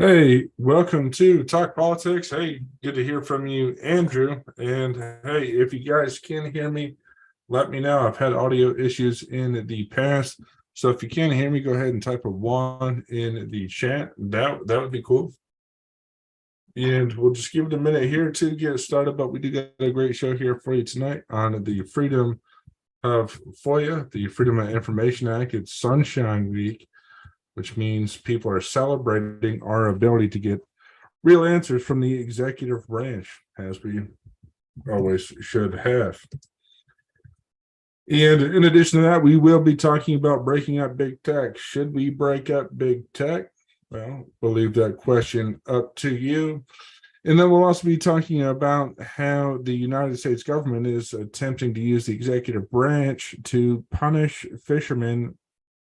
Hey, welcome to Talk Politics. Hey, good to hear from you, Andrew. And hey, if you guys can hear me, let me know. I've had audio issues in the past. So if you can't hear me, go ahead and type a 1 in the chat. That would be cool. And we'll just give it a minute here to get started. But we do got a great show here for you tonight on the freedom of FOIA, the Freedom of Information Act. It's Sunshine Week, which means people are celebrating our ability to get real answers from the executive branch, as we always should have. And in addition to that, we will be talking about breaking up big tech. Should we break up big tech? Well, we'll leave that question up to you. And then we'll also be talking about how the United States government is attempting to use the executive branch to punish fishermen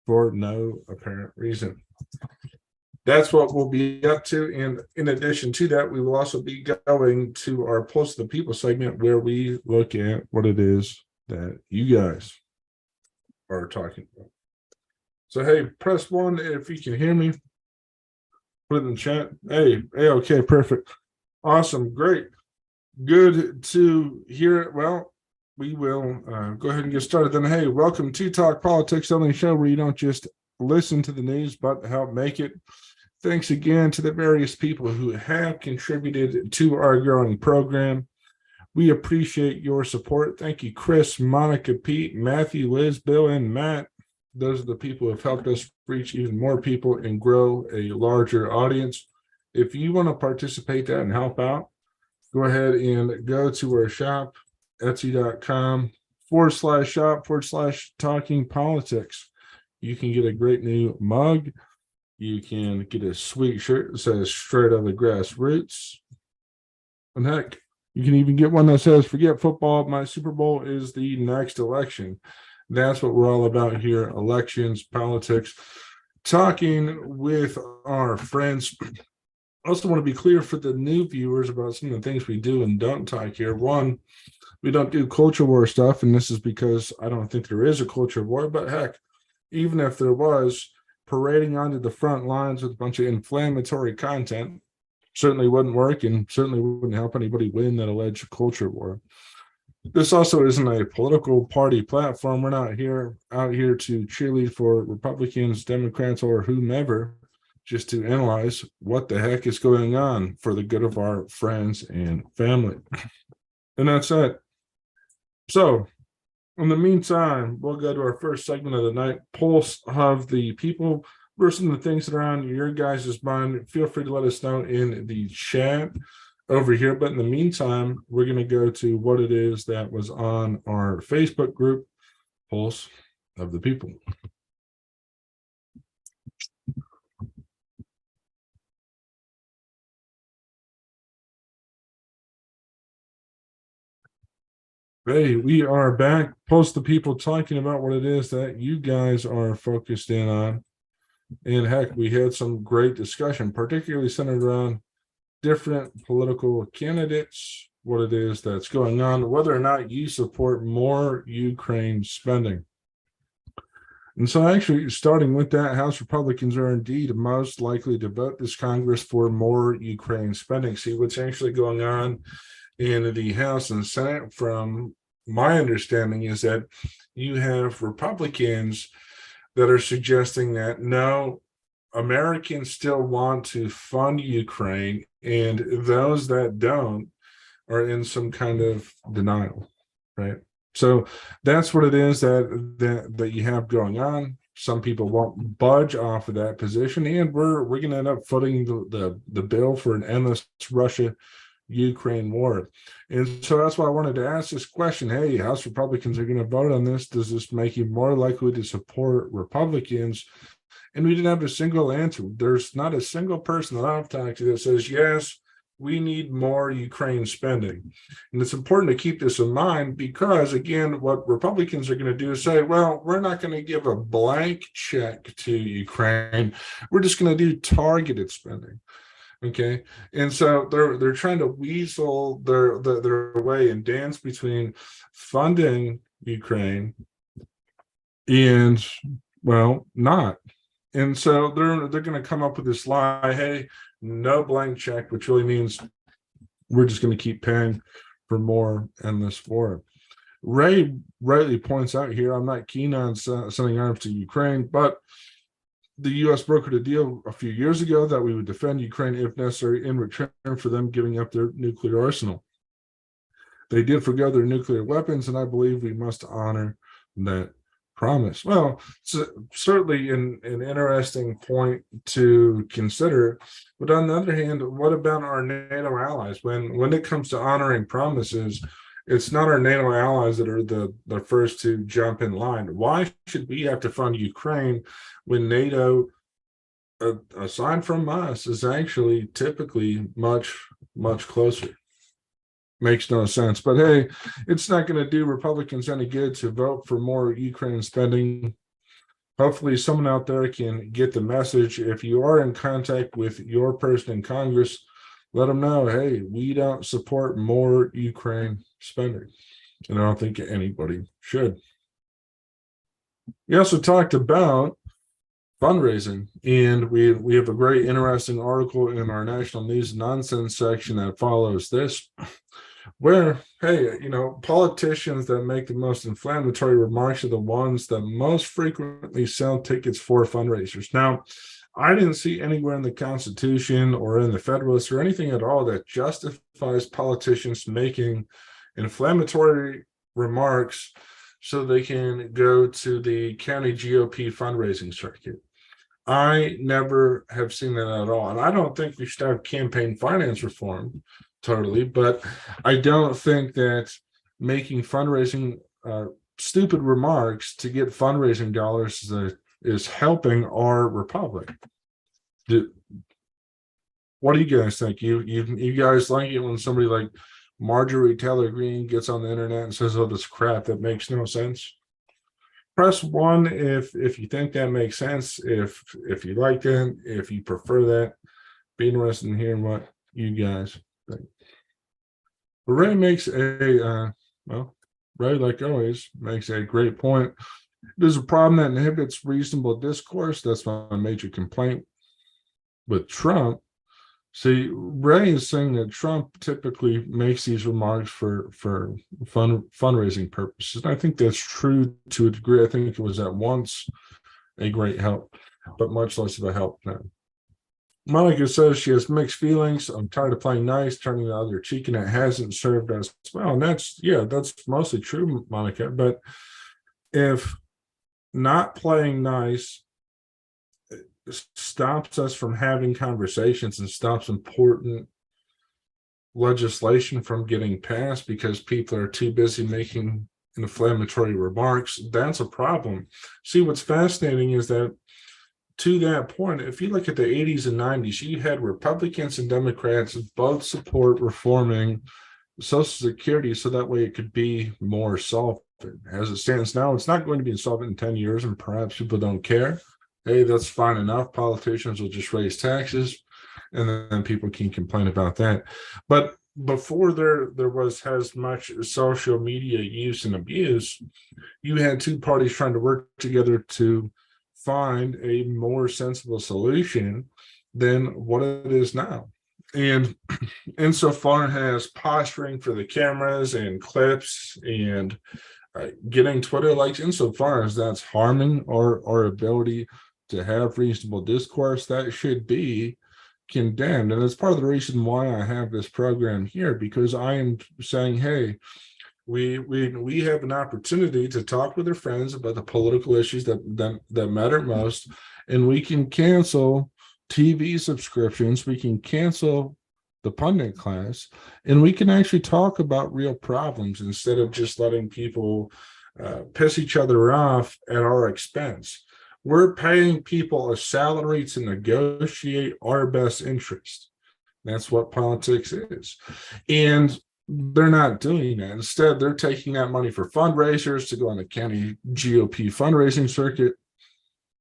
for no apparent reason. That's what we'll be up to. And in addition to that, we will also be going to our Pulse of the People segment, where we look at what it is that you guys are talking about. So, hey, press 1 if you can hear me. Put it in the chat. Hey, okay, perfect. Awesome, great. Good to hear it. Well, we will go ahead and get started then. Hey, welcome to Talk Politics, the only show where you don't just listen to the news, but help make it. Thanks again to the various people who have contributed to our growing program. We appreciate your support. Thank you, Chris, Monica, Pete, Matthew, Liz, Bill, and Matt. Those are the people who have helped us reach even more people and grow a larger audience. If you want to participate that and help out, go ahead and go to our shop, etsy.com/shop/talking politics. You can get a great new mug. You can get a sweet shirt that says straight out of the grassroots. And heck, you can even get one that says, forget football, my Super Bowl is the next election. That's what we're all about here, elections, politics, talking with our friends. I also want to be clear for the new viewers about some of the things we do and don't talk here. One, we don't do culture war stuff, and this is because I don't think there is a culture war, but heck, even if there was, parading onto the front lines with a bunch of inflammatory content certainly wouldn't work and certainly wouldn't help anybody win that alleged culture war. This also isn't a political party platform. We're not out here to cheerlead for Republicans, Democrats, or whomever, just to analyze what the heck is going on for the good of our friends and family. And that's it. So, in the meantime, we'll go to our first segment of the night, Pulse of the People. Versus the things that are on your guys' mind, feel free to let us know in the chat over here. But in the meantime, we're going to go to what it is that was on our Facebook group, Pulse of the People. Hey, we are back, Pulse of the People, talking about what it is that you guys are focused in on. And heck, we had some great discussion, particularly centered around different political candidates, what it is that's going on, whether or not you support more Ukraine spending. And so actually, starting with that, House Republicans are indeed most likely to vote this Congress for more Ukraine spending. See what's actually going on in the House and Senate, from my understanding, is that you have Republicans that are suggesting that no, Americans still want to fund Ukraine, and those that don't are in some kind of denial, right? So that's what it is that you have going on. Some people won't budge off of that position, and we're going to end up footing the bill for an endless Russia-Ukraine war. And so that's why I wanted to ask this question. Hey, House Republicans are going to vote on this. Does this make you more likely to support Republicans? And we didn't have a single answer. There's not a single person that I've talked to that says, yes, we need more Ukraine spending. And it's important to keep this in mind because, again, what Republicans are going to do is say, well, we're not going to give a blank check to Ukraine. We're just going to do targeted spending. Okay, and so they're trying to weasel their way and dance between funding Ukraine and, well, not. And so they're going to come up with this lie, hey, no blank check, which really means we're just going to keep paying for more endless war. Ray rightly points out here, I'm not keen on sending arms to Ukraine, but the U.S. brokered a deal a few years ago that we would defend Ukraine if necessary in return for them giving up their nuclear arsenal. They did forgo their nuclear weapons, and I believe we must honor that promise. Well, it's certainly an interesting point to consider. But on the other hand, what about our NATO allies? When it comes to honoring promises, it's not our NATO allies that are the first to jump in line. Why should we have to fund Ukraine when NATO, aside from us, is actually typically much, much closer? Makes no sense. But hey, it's not going to do Republicans any good to vote for more Ukraine spending. Hopefully someone out there can get the message. If you are in contact with your person in Congress, let them know, hey, we don't support more Ukraine spending. And I don't think anybody should. We also talked about fundraising, and we have a very interesting article in our national news nonsense section that follows this, where, hey, politicians that make the most inflammatory remarks are the ones that most frequently sell tickets for fundraisers. Now, I didn't see anywhere in the Constitution or in the Federalist or anything at all that justifies politicians making inflammatory remarks so they can go to the county GOP fundraising circuit. I never have seen that at all. And I don't think we should have campaign finance reform totally, but I don't think that making fundraising stupid remarks to get fundraising dollars is helping our republic. What do you guys think? You guys like it when somebody like Marjorie Taylor Greene gets on the internet and says, "Oh, this crap that makes no sense"? Press one if you think that makes sense. If you like that, if you prefer that, be interested in hearing what you guys think. But Ray makes Ray, like always, makes a great point. There's a problem that inhibits reasonable discourse. That's my major complaint with Trump. See, Ray is saying that Trump typically makes these remarks for fundraising purposes. And I think that's true to a degree. I think it was at once a great help, but much less of a help now. Monica says she has mixed feelings. I'm tired of playing nice, turning the other cheek, and it hasn't served us well. And that's mostly true, Monica. But if not playing nice stops us from having conversations and stops important legislation from getting passed because people are too busy making inflammatory remarks, that's a problem. See, what's fascinating is that to that point, if you look at the 80s and 90s, you had Republicans and Democrats both support reforming Social Security so that way it could be more solvent. As it stands now, it's not going to be solvent in 10 years, and perhaps people don't care. Hey, that's fine enough. Politicians will just raise taxes, and then people can complain about that. But before there was as much social media use and abuse, you had two parties trying to work together to find a more sensible solution than what it is now. And insofar as posturing for the cameras and clips and getting Twitter likes, insofar as that's harming our ability to have reasonable discourse, that should be condemned. And it's part of the reason why I have this program here, because I am saying, hey, we have an opportunity to talk with our friends about the political issues that matter most, and we can cancel TV subscriptions, we can cancel the pundit class, and we can actually talk about real problems instead of just letting people piss each other off at our expense. We're paying people a salary to negotiate our best interest. That's what politics is. And they're not doing that. Instead, they're taking that money for fundraisers to go on the county GOP fundraising circuit,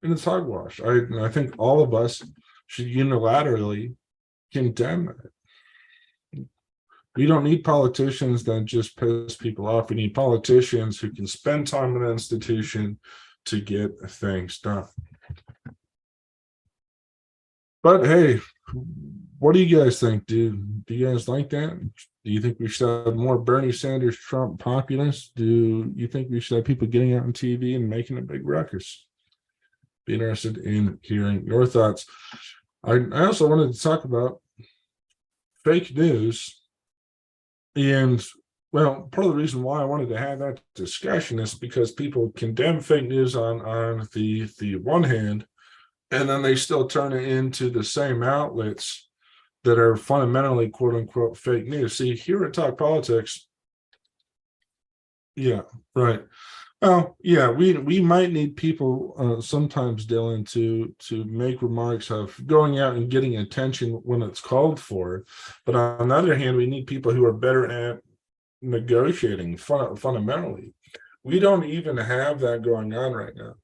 and it's hogwash. I think all of us should unilaterally condemn it. We don't need politicians that just piss people off. We need politicians who can spend time in an institution to get things done. But hey, what do you guys think? Do you guys like that? Do you think we should have more Bernie Sanders, Trump populists? Do you think we should have people getting out on TV and making a big ruckus? Be interested in hearing your thoughts. I also wanted to talk about fake news. And, well, part of the reason why I wanted to have that discussion is because people condemn fake news on the one hand, and then they still turn it into the same outlets that are fundamentally quote unquote fake news. See, here at Talk Politics, yeah, right. Well, yeah, we might need people sometimes, Dylan, to make remarks of going out and getting attention when it's called for. But on the other hand, we need people who are better at negotiating fundamentally. We don't even have that going on right now.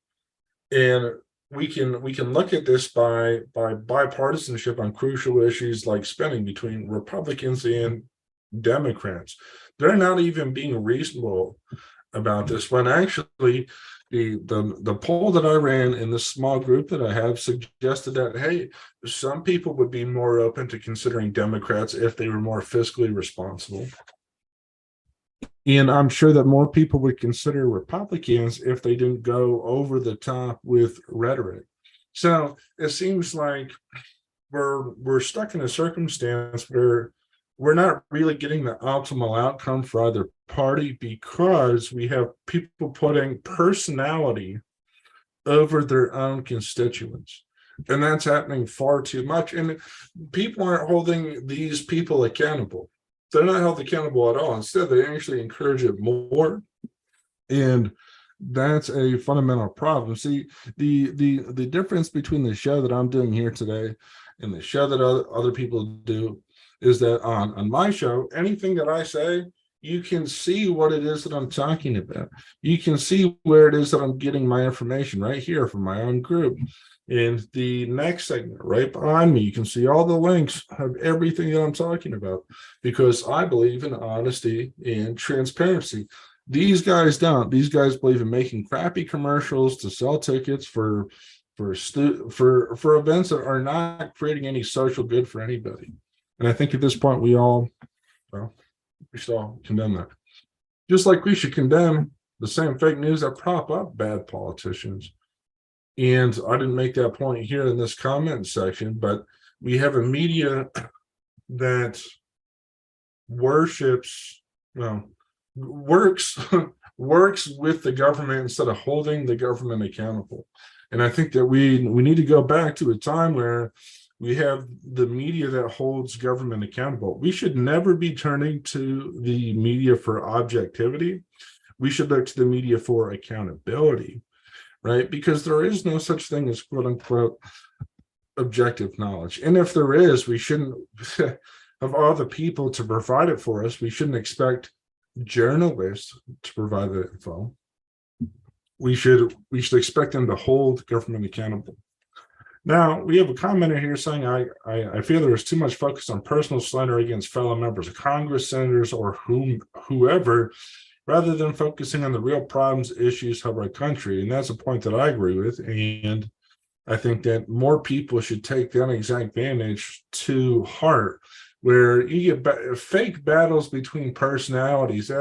And we can look at this by bipartisanship on crucial issues like spending between Republicans and Democrats. They're not even being reasonable about this, when actually the poll that I ran in the small group that I have suggested that, hey, some people would be more open to considering Democrats if they were more fiscally responsible. And I'm sure that more people would consider Republicans if they didn't go over the top with rhetoric. So it seems like we're stuck in a circumstance where we're not really getting the optimal outcome for either party because we have people putting personality over their own constituents. And that's happening far too much. And people aren't holding these people accountable. They're not held accountable at all. Instead, they actually encourage it more. And that's a fundamental problem. See, the difference between the show that I'm doing here today and the show that other people do is that on my show, anything that I say, you can see what it is that I'm talking about. You can see where it is that I'm getting my information right here from my own group. In the next segment, right behind me, you can see all the links of everything that I'm talking about because I believe in honesty and transparency. These guys don't. These guys believe in making crappy commercials to sell tickets for events that are not creating any social good for anybody. And I think at this point we should all condemn that. Just like we should condemn the same fake news that prop up bad politicians. And I didn't make that point here in this comment section, but we have a media that worships, works with the government instead of holding the government accountable. And I think that we need to go back to a time where we have the media that holds government accountable. We should never be turning to the media for objectivity. We should look to the media for accountability, right? Because there is no such thing as quote unquote objective knowledge. And if there is, we shouldn't, of all the people to provide it for us, we shouldn't expect journalists to provide the info. We should expect them to hold government accountable. Now, we have a commenter here saying, I feel there is too much focus on personal slander against fellow members of Congress, senators, or whoever, rather than focusing on the real problems, issues of our country. And that's a point that I agree with. And I think that more people should take that exact vantage to heart, where you get fake battles between personalities.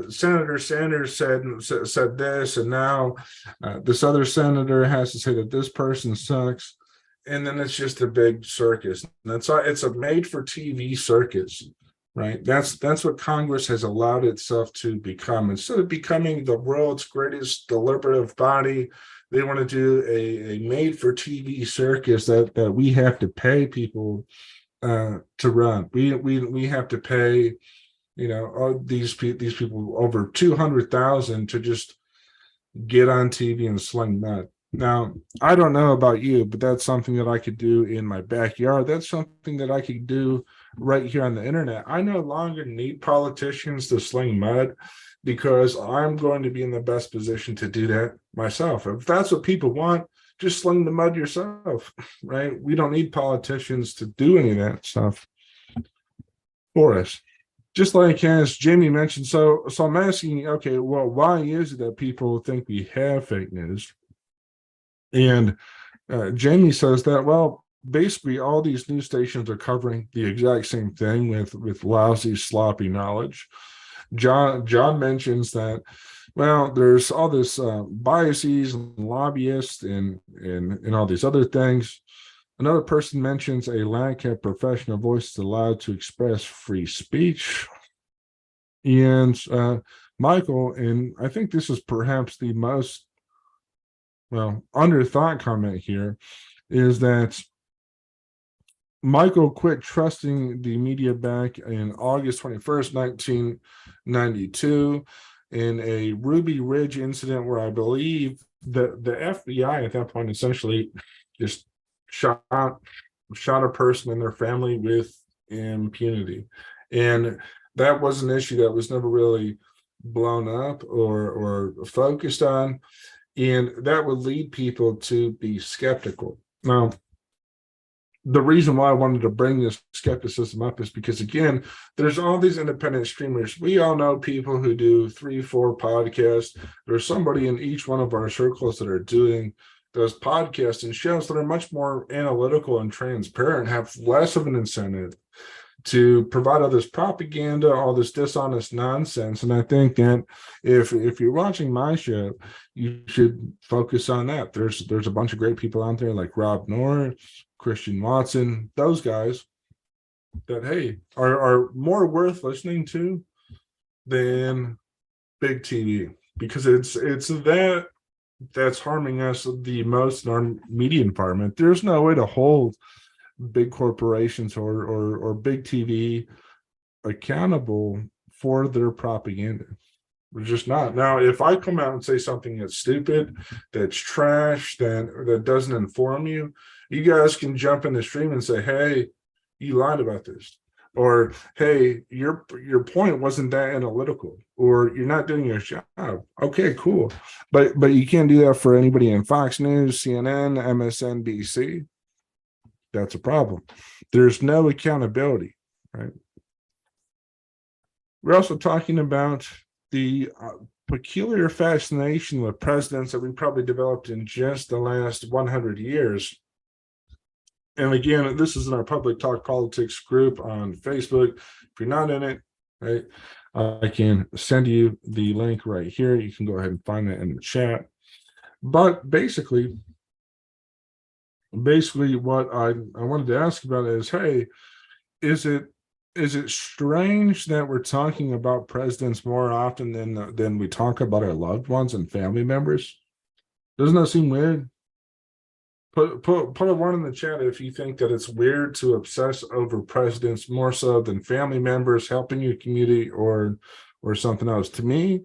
Senator Sanders said this, and now this other senator has to say that this person sucks, and then it's just a big circus. It's a made-for-TV circus, right? That's what Congress has allowed itself to become. Instead of becoming the world's greatest deliberative body, they want to do a made-for-TV circus that we have to pay people to run. We have to pay, these people over 200,000 to just get on TV and sling mud. Now, I don't know about you, but that's something that I could do in my backyard. That's something that I could do right here on the internet. I no longer need politicians to sling mud because I'm going to be in the best position to do that myself. If that's what people want, just sling the mud yourself, right? We don't need politicians to do any of that stuff for us. Just like as Jamie mentioned, so I'm asking, okay, well, why is it that people think we have fake news? And Jamie says that, well, basically all these news stations are covering the exact same thing with lousy, sloppy knowledge. John mentions that, well, there's all this biases and lobbyists and all these other things. Another person mentions a lack of professional voices allowed to express free speech. And Michael, and I think this is perhaps the most, underthought comment here, is that Michael quit trusting the media back in August 21st, 1992, in a Ruby Ridge incident where I believe the FBI at that point essentially just shot a person and their family with impunity. And that was an issue that was never really blown up or focused on. And that would lead people to be skeptical. Now, the reason why I wanted to bring this skepticism up is because, again, there's all these independent streamers. We all know people who do 3-4 podcasts. There's somebody in each one of our circles that are doing those podcasts and shows that are much more analytical and transparent, have less of an incentive to provide all this propaganda, all this dishonest nonsense. And I think that if you're watching my show, you should focus on that. There's a bunch of great people out there like Rob Norris, Christian Watson, those guys that, hey, are more worth listening to than big TV, because it's that's harming us the most in our media environment. There's no way to hold big corporations or big TV accountable for their propaganda. We're just not. Now, if I come out and say something that's stupid, that's trash, that doesn't inform you, you guys can jump in the stream and say, "Hey, you lied about this," or "Hey, your point wasn't that analytical," or "You're not doing your job." Okay, cool, but you can't do that for anybody in Fox News, CNN, MSNBC. That's a problem. There's no accountability, right? We're also talking about the peculiar fascination with presidents that we probably developed in just the last 100 years. And again, this is in our Public Talk Politics group on Facebook. If you're not in it, right, I can send you the link right here. You can go ahead and find that in the chat. But basically what I wanted to ask about is, hey, is it strange that we're talking about presidents more often than we talk about our loved ones and family members? Doesn't that seem weird? Put a one in the chat if you think that it's weird to obsess over presidents more so than family members, helping your community, or something else. To me,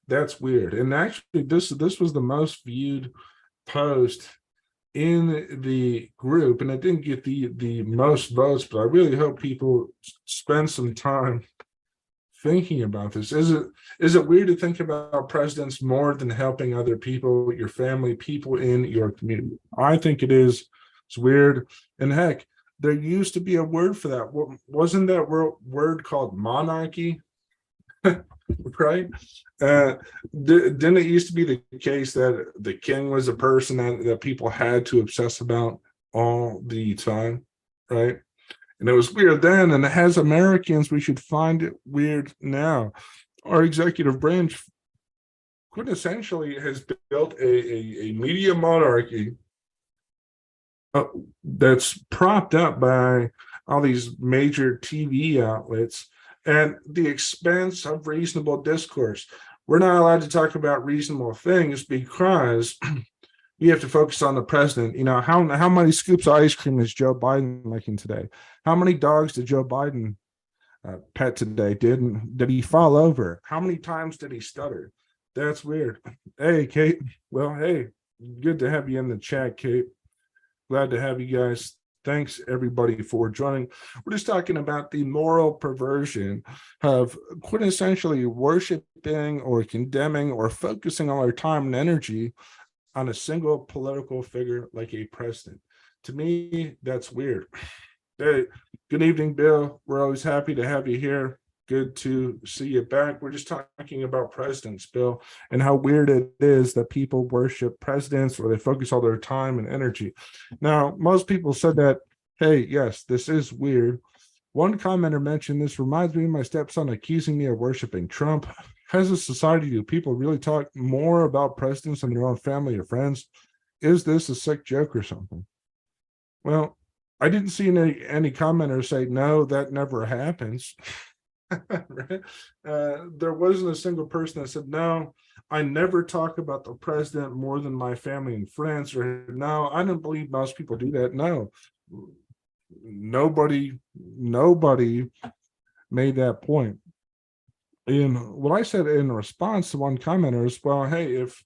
that's weird. And actually, this was the most viewed post in the group, and it didn't get the most votes, but I really hope people spend some time thinking about this. Is it weird to think about presidents more than helping other people, your family, people in your community? I think it is. It's weird. And heck, there used to be a word for that. Wasn't that word called monarchy? Right? Didn't it used to be the case that the king was a person that people had to obsess about all the time, right? And it was weird then, and as Americans, we should find it weird now. Our executive branch quintessentially has built a media monarchy that's propped up by all these major TV outlets at the expense of reasonable discourse. We're not allowed to talk about reasonable things because we have to focus on the president. You know, how many scoops of ice cream is Joe Biden making today? How many dogs did Joe Biden pet today? Did he fall over? How many times did he stutter? That's weird. Hey, Kate. Well, hey, good to have you in the chat, Kate. Glad to have you guys. Thanks, everybody, for joining. We're just talking about the moral perversion of quintessentially worshiping or condemning or focusing all our time and energy on a single political figure like a president. To me, that's weird. Hey, good evening, Bill. We're always happy to have you here. Good to see you back. We're just talking about presidents, Bill, and how weird it is that people worship presidents or they focus all their time and energy. Now, most people said that, hey, yes, this is weird. One commenter mentioned, this reminds me of my stepson accusing me of worshiping Trump. As a society, do people really talk more about presidents than their own family or friends? Is this a sick joke or something? Well, I didn't see any commenters say, no, that never happens. Right? There wasn't a single person that said, no, I never talk about the president more than my family and friends, or no, I don't believe most people do that. No, nobody made that point. And what I said in response to one commenter is, well, hey, if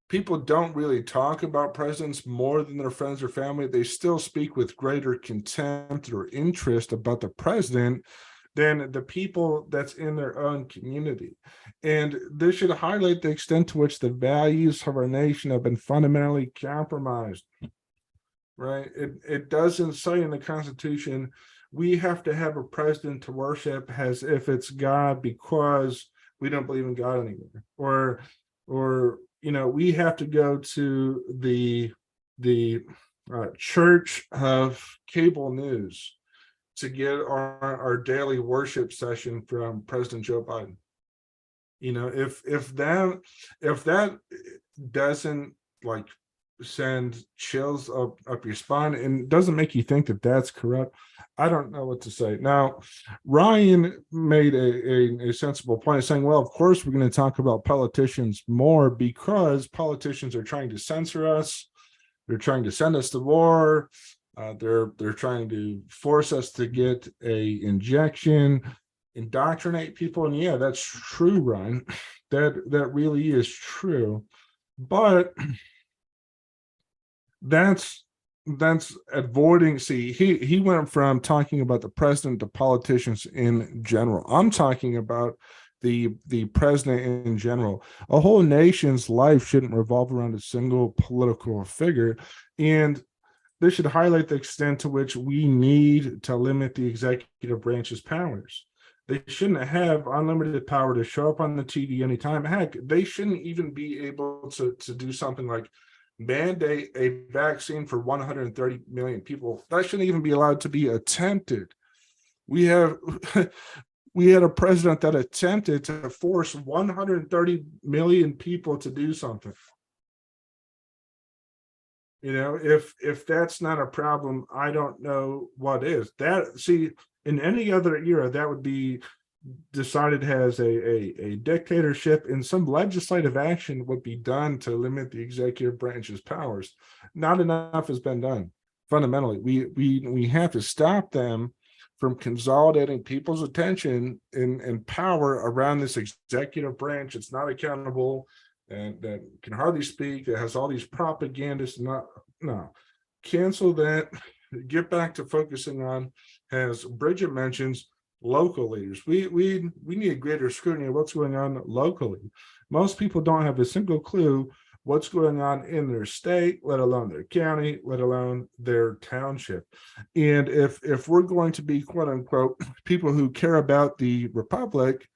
people don't really talk about presidents more than their friends or family, they still speak with greater contempt or interest about the president than the people that's in their own community. And this should highlight the extent to which the values of our nation have been fundamentally compromised, right? It doesn't say in the Constitution, we have to have a president to worship as if it's God because we don't believe in God anymore. Or you know, we have to go to the church of cable news to get our daily worship session from President Joe Biden. You know, if that doesn't like send chills up your spine, and it doesn't make you think that that's corrupt. I don't know what to say. Now, Ryan made a sensible point of saying, well, of course, we're going to talk about politicians more because politicians are trying to censor us. They're trying to send us to war. They're trying to force us to get a injection, indoctrinate people. And yeah, that's true, Ryan. That really is true. But that's avoiding. See, he went from talking about the president to politicians in general. I'm talking about the president in general. A whole nation's life shouldn't revolve around a single political figure, and this should highlight the extent to which we need to limit the executive branch's powers. They shouldn't have unlimited power to show up on the TV anytime. Heck, they shouldn't even be able to do something like mandate a vaccine for 130 million people. That shouldn't even be allowed to be attempted. We had a president that attempted to force 130 million people to do something. If that's not a problem, I don't know what is. That, see, in any other era, that would be decided as a dictatorship, and some legislative action would be done to limit the executive branch's powers. Not enough has been done. Fundamentally, we have to stop them from consolidating people's attention and power around this executive branch. It's not accountable, and that can hardly speak, that has all these propagandists. No, cancel that. Get back to focusing on, as Bridget mentions, local leaders. We need greater scrutiny of what's going on locally. Most people don't have a single clue what's going on in their state, let alone their county, let alone their township. And if we're going to be, quote unquote, people who care about the republic,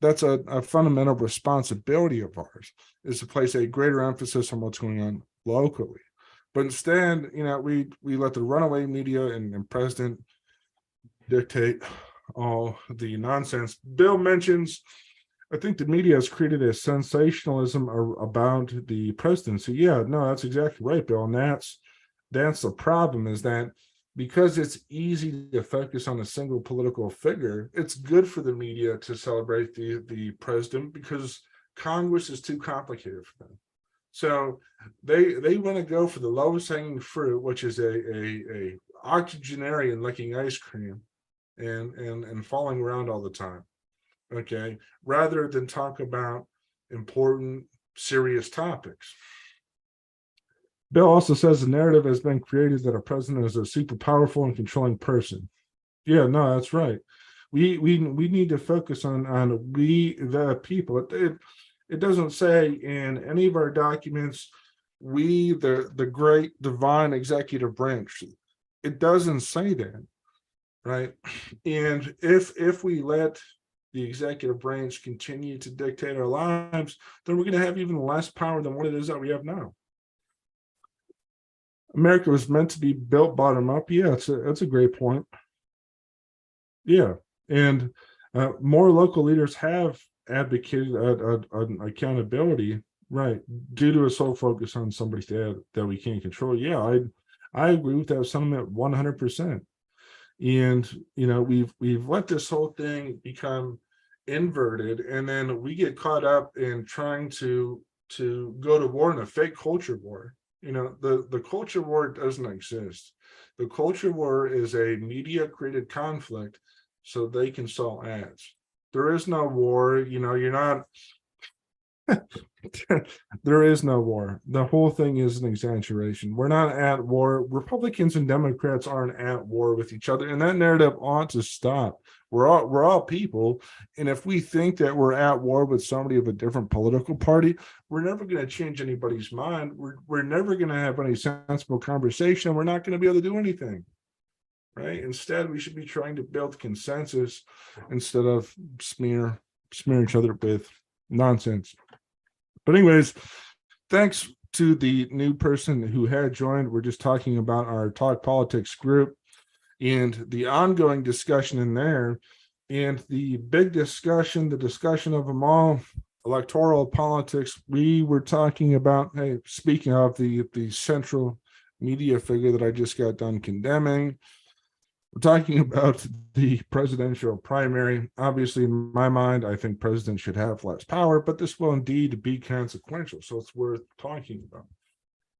that's a fundamental responsibility of ours, is to place a greater emphasis on what's going on locally. But instead, we let the runaway media and president dictate all the nonsense. Bill mentions, I think the media has created a sensationalism about the presidency. Yeah, no, that's exactly right, Bill. And that's the problem, is that because it's easy to focus on a single political figure, it's good for the media to celebrate the president, because Congress is too complicated for them. So they want to go for the lowest hanging fruit, which is a octogenarian licking ice cream and falling around all the time, okay, rather than talk about important, serious topics. Bill also says the narrative has been created that a president is a super powerful and controlling person. Yeah, no, that's right. We need to focus on we the people. It doesn't say in any of our documents, we the great divine executive branch. It doesn't say that, right? And if we let the executive branch continue to dictate our lives, then we're going to have even less power than what it is that we have now. America was meant to be built bottom up. Yeah, that's a great point. Yeah, and more local leaders have advocated accountability, right, due to a sole focus on somebody that we can't control. Yeah, I agree with that sentiment 100%. And we've let this whole thing become inverted, and then we get caught up in trying to go to war in a fake culture war. The culture war doesn't exist. The culture war is a media created conflict so they can sell ads. There is no war. You're not there is no war. The whole thing is an exaggeration. We're not at war. Republicans and Democrats aren't at war with each other, and that narrative ought to stop. We're all people, and if we think that we're at war with somebody of a different political party, we're never going to change anybody's mind. We're never going to have any sensible conversation. We're not going to be able to do anything, right? Instead, we should be trying to build consensus instead of smear each other with nonsense. But anyways, thanks to the new person who had joined. We're just talking about our Talk Politics group and the ongoing discussion in there, and the big discussion, the discussion of them all, electoral politics, we were talking about, hey, speaking of the central media figure that I just got done condemning, we're talking about the presidential primary. Obviously, in my mind, I think presidents should have less power, but this will indeed be consequential. So it's worth talking about.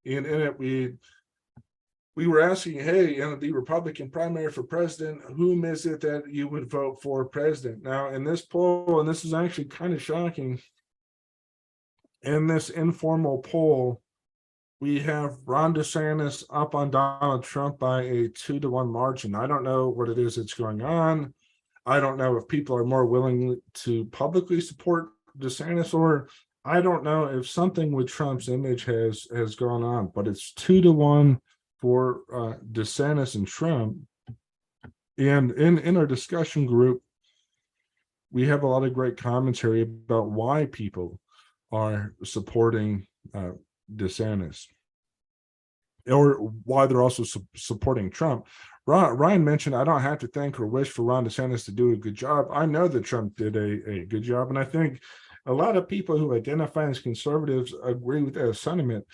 And in it, we were asking, hey, in the Republican primary for president, whom is it that you would vote for president? Now, in this poll, and this is actually kind of shocking, in this informal poll, we have Ron DeSantis up on Donald Trump by a 2-1 margin. I don't know what it is that's going on. I don't know if people are more willing to publicly support DeSantis, or I don't know if something with Trump's image has gone on, but it's 2-1 for DeSantis and Trump. And in our discussion group, we have a lot of great commentary about why people are supporting DeSantis, or why they're also supporting Trump. Ryan mentioned, I don't have to thank or wish for Ron DeSantis to do a good job. I know that Trump did a good job, and I think a lot of people who identify as conservatives agree with that sentiment,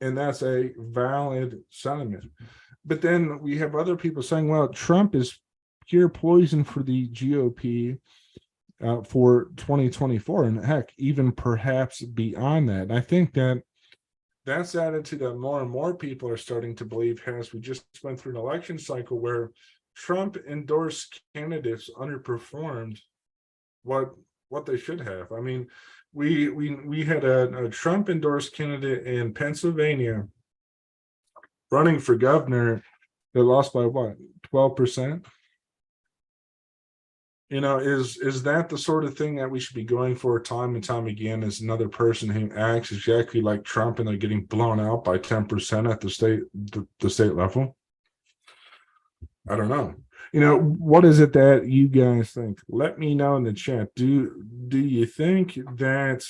and that's a valid sentiment. But then we have other people saying, well, Trump is pure poison for the GOP for 2024, and heck, even perhaps beyond that. And I think that's the attitude that more and more people are starting to believe, as we just went through an election cycle where Trump endorsed candidates underperformed what they should have. I mean, we had a Trump endorsed candidate in Pennsylvania running for governor that lost by what, 12%? You know, is that the sort of thing that we should be going for time and time again, as another person who acts exactly like Trump and they're getting blown out by 10% at the state level? I don't know. You know, what is it that you guys think? Let me know in the chat. Do you think that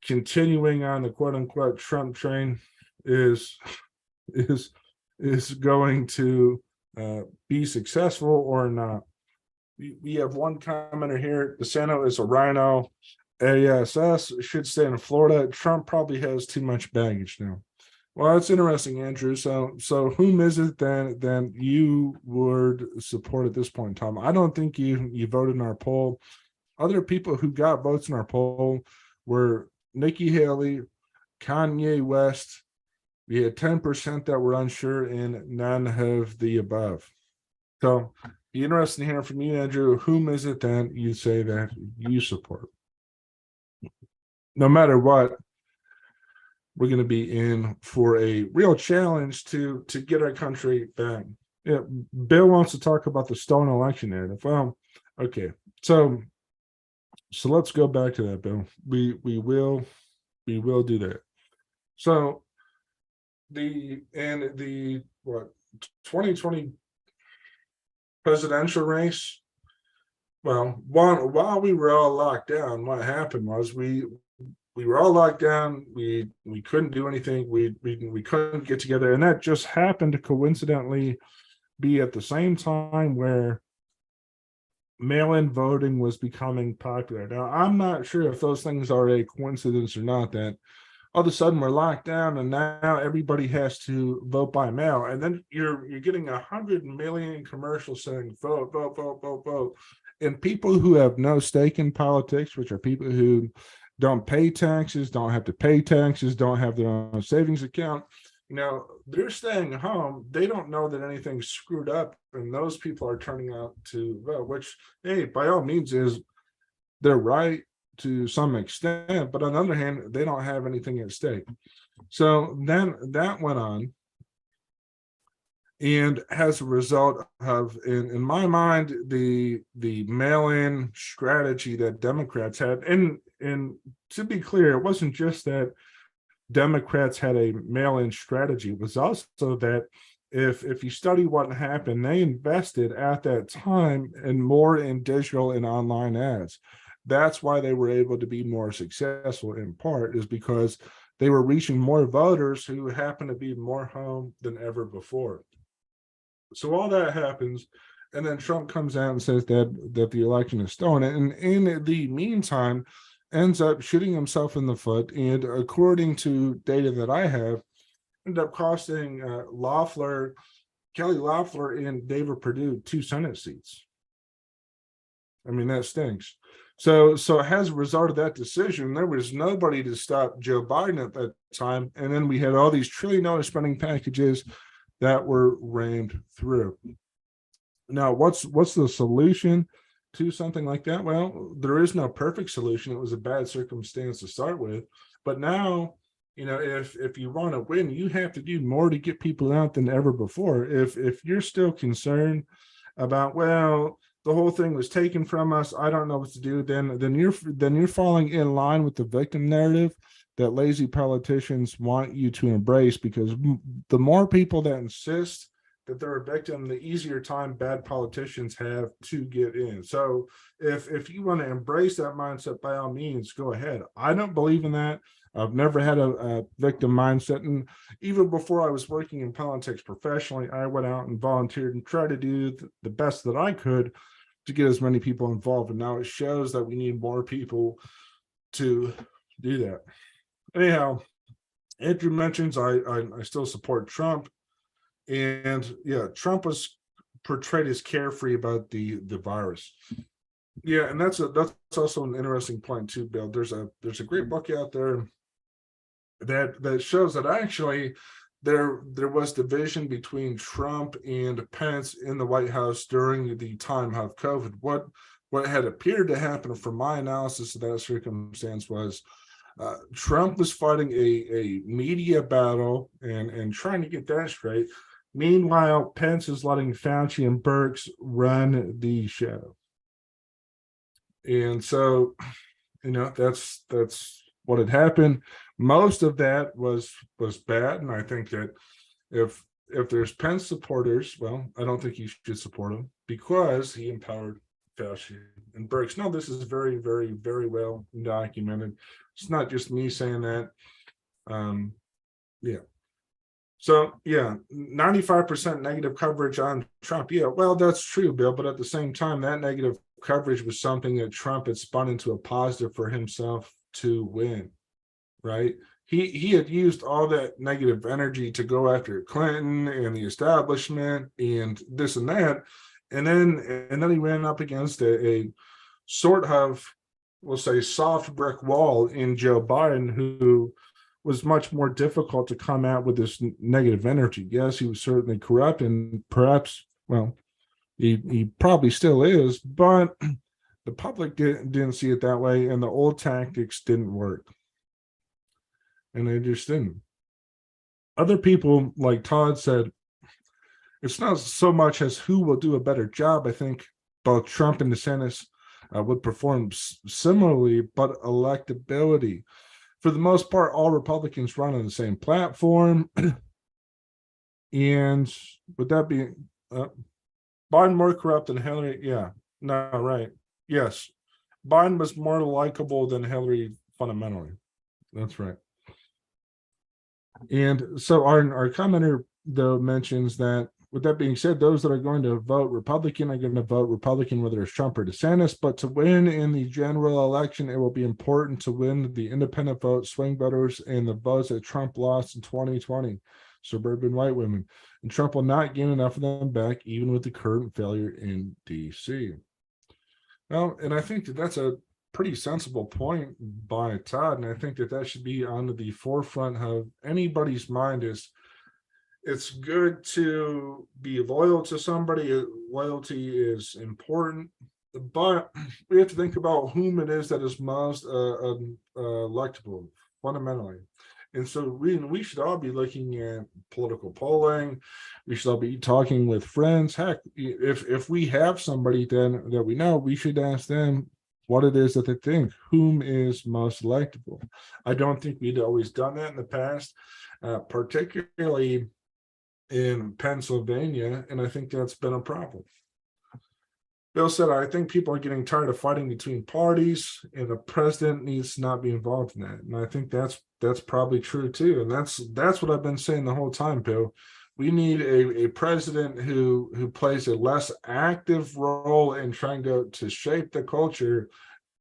continuing on the quote unquote Trump train is going to be successful or not? We have one commenter here. DeSantis is a rhino. ASS should stay in Florida. Trump probably has too much baggage now. Well, it's interesting, Andrew. So whom is it then you would support at this point in time? I don't think you voted in our poll. Other people who got votes in our poll were Nikki Haley, Kanye West. We had 10% that were unsure, and none of the above. So be interesting to hear from you, Andrew. Whom is it that you say that you support? No matter what, we're going to be in for a real challenge to get our country back. Yeah, Bill wants to talk about the stolen election narrative. Well, okay, so let's go back to that, Bill. We will do that. So the 2020 presidential race. Well, while we were all locked down, what happened was we were all locked down. We couldn't do anything. We couldn't get together, and that just happened to coincidentally be at the same time where mail-in voting was becoming popular. Now, I'm not sure if those things are a coincidence or not, that all of a sudden we're locked down and now everybody has to vote by mail. And then you're getting 100 million commercials saying vote, vote, vote, vote, vote. And people who have no stake in politics, which are people who don't pay taxes, don't have to pay taxes, don't have their own savings account, you know, they're staying home. They don't know that anything's screwed up, and those people are turning out to vote, which, hey, by all means is their right to some extent, but on the other hand, they don't have anything at stake. So then that went on, and as a result of, in my mind, the mail-in strategy that Democrats had, and to be clear, it wasn't just that Democrats had a mail-in strategy. It was also that if you study what happened, they invested at that time more in digital and online ads. That's why they were able to be more successful, in part, is because they were reaching more voters who happened to be more home than ever before. So all that happens, and then Trump comes out and says that the election is stolen. And in the meantime, ends up shooting himself in the foot, and according to data that I have, ended up costing Kelly Loeffler and David Perdue 2 Senate seats. I mean, that stinks. So as a result of that decision, there was nobody to stop Joe Biden at that time. And then we had all these $1 trillion spending packages that were rammed through. Now, what's the solution to something like that? Well, there is no perfect solution. It was a bad circumstance to start with. But now, if you want to win, you have to do more to get people out than ever before. If you're still concerned about, well, the whole thing was taken from us, I don't know what to do, then you're falling in line with the victim narrative that lazy politicians want you to embrace, because the more people that insist that they're a victim, the easier time bad politicians have to get in. So if you want to embrace that mindset, by all means, go ahead. I don't believe in that. I've never had a victim mindset. And even before I was working in politics professionally, I went out and volunteered and tried to do the best that I could to get as many people involved. And now it shows that we need more people to do that. Anyhow, Andrew mentions I still support Trump. And yeah, Trump was portrayed as carefree about the virus. Yeah, and that's also an interesting point too, Bill. There's a great book out there that shows that actually there was division between Trump and Pence in the White House during the time of COVID. What had appeared to happen from my analysis of that circumstance was Trump was fighting a media battle and trying to get that straight. Meanwhile, Pence is letting Fauci and Birx run the show. And so, that's what had happened. Most of that was bad. And I think that if there's Pence supporters, well, I don't think you should support him because he empowered Fauci and Birx. No, this is very, very, very well documented. It's not just me saying that. Yeah. So, yeah, 95% negative coverage on Trump. Yeah, well, that's true, Bill. But at the same time, that negative coverage was something that Trump had spun into a positive for himself to win, right? He had used all that negative energy to go after Clinton and the establishment and this and that. And then he ran up against a sort of, we'll say, soft brick wall in Joe Biden, who was much more difficult to come out with this negative energy. Yes, he was certainly corrupt, and perhaps, well, he probably still is, but the public didn't see it that way, and the old tactics didn't work. And they just didn't. Other people, like Todd said, it's not so much as who will do a better job. I think both Trump and DeSantis would perform similarly, but electability. For the most part, all Republicans run on the same platform. And with that being, Biden more corrupt than Hillary? Yeah, no, right. Yes, Biden was more likable than Hillary fundamentally. That's right. And so our commenter, though, mentions that, with that being said, those that are going to vote Republican are going to vote Republican, whether it's Trump or DeSantis. But to win in the general election, it will be important to win the independent vote, swing voters, and the votes that Trump lost in 2020, suburban white women. And Trump will not gain enough of them back, even with the current failure in D.C. Well, and I think that's a pretty sensible point by Todd. And I think that should be on the forefront of anybody's mind is, it's good to be loyal to somebody. Loyalty is important, but we have to think about whom it is that is most electable fundamentally. And so we should all be looking at political polling. We should all be talking with friends. Heck, if we have somebody then that we know, we should ask them what it is that they think, whom is most electable. I don't think we'd always done that in the past, particularly in Pennsylvania, and I think that's been a problem. Bill said, I think people are getting tired of fighting between parties, and the president needs to not be involved in that. And I think that's probably true too. And that's what I've been saying the whole time, Bill. We need a president who plays a less active role in trying to shape the culture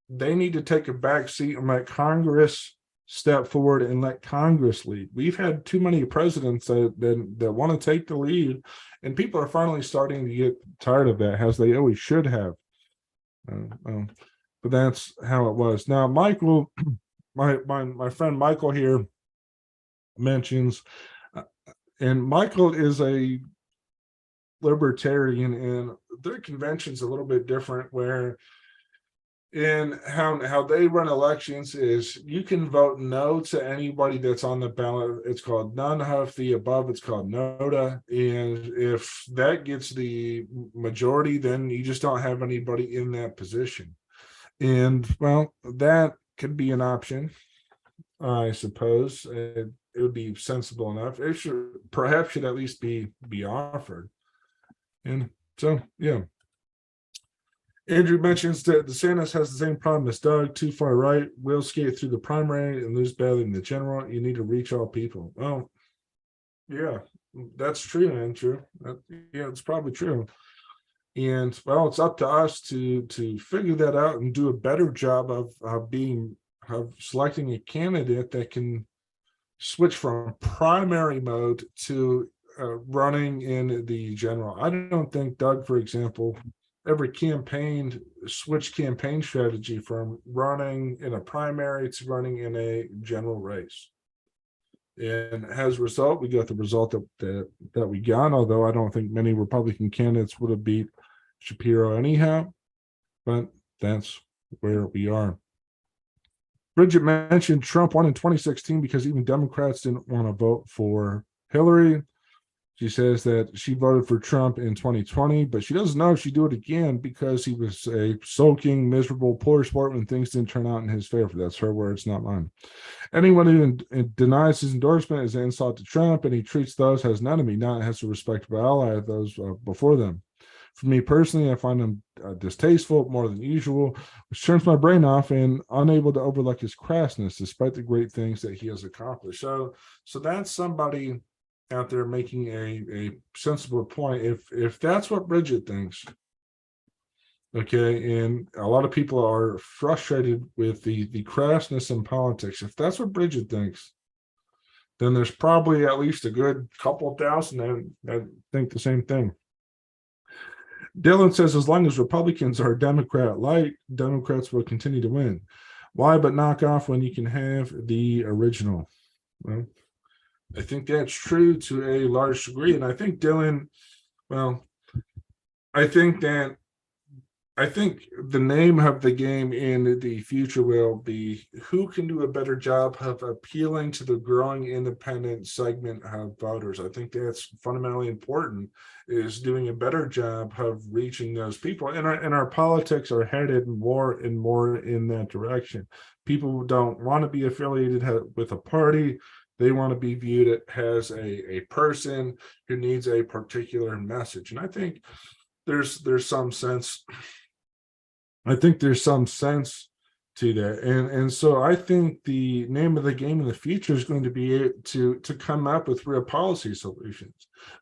they need to take a back seat and let Congress step forward and let Congress lead. We've had too many presidents that want to take the lead, and people are finally starting to get tired of that, as they always should have. But that's how it was. Now, Michael, my friend Michael here mentions, and Michael is a libertarian, and their convention's a little bit different, where in how they run elections is you can vote no to anybody that's on the ballot. It's called none of the above. It's called NOTA. And if that gets the majority, then you just don't have anybody in that position. And well, that could be an option, I suppose. It would be sensible enough. It should perhaps should at least be offered. And so, yeah. Andrew mentions that DeSantis has the same problem as Doug, too far right, will skate through the primary and lose badly in the general. You need to reach all people. Well, yeah, that's true, Andrew. Yeah, it's probably true. And well, it's up to us to figure that out and do a better job of selecting a candidate that can switch from primary mode to running in the general. I don't think Doug, for example, ever switched campaign strategy from running in a primary to running in a general race. And as a result, we got the result that we got, although I don't think many Republican candidates would have beat Shapiro anyhow, but that's where we are. Bridget mentioned Trump won in 2016 because even Democrats didn't want to vote for Hillary. She says that she voted for Trump in 2020, but she doesn't know if she'd do it again because he was a sulking, miserable, poor sport when things didn't turn out in his favor. That's her words, not mine. Anyone who denies his endorsement is an insult to Trump, and he treats those as an enemy, not as a respectable ally of those before them. For me personally, I find him distasteful more than usual, which turns my brain off and unable to overlook his crassness, despite the great things that he has accomplished. So that's somebody out there making a sensible point. If that's what Bridget thinks, okay, and a lot of people are frustrated with the crassness in politics. If that's what Bridget thinks, then there's probably at least a good couple thousand that think the same thing. Dylan says, as long as Republicans are Democrat light, Democrats will continue to win. Why but knock off when you can have the original? Well, I think that's true to a large degree. And I think Dylan, well, I think the name of the game in the future will be who can do a better job of appealing to the growing independent segment of voters. I think that's fundamentally important, is doing a better job of reaching those people. And our politics are headed more and more in that direction. People don't want to be affiliated with a party. They want to be viewed as a person who needs a particular message. And I think there's some sense. I think there's some sense to that. And so I think the name of the game in the future is going to be to come up with real policy solutions.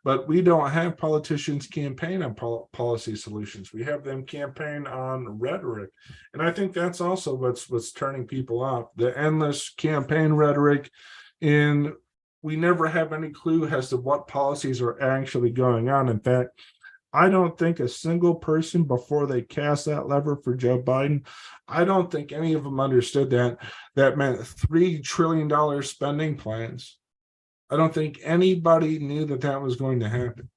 But we don't have politicians campaign on policy solutions. We have them campaign on rhetoric. And I think that's also what's turning people off. The endless campaign rhetoric, and we never have any clue as to what policies are actually going on. In fact, I don't think a single person, before they cast that lever for Joe Biden, I don't think any of them understood that meant $3 trillion spending plans. I don't think anybody knew that was going to happen.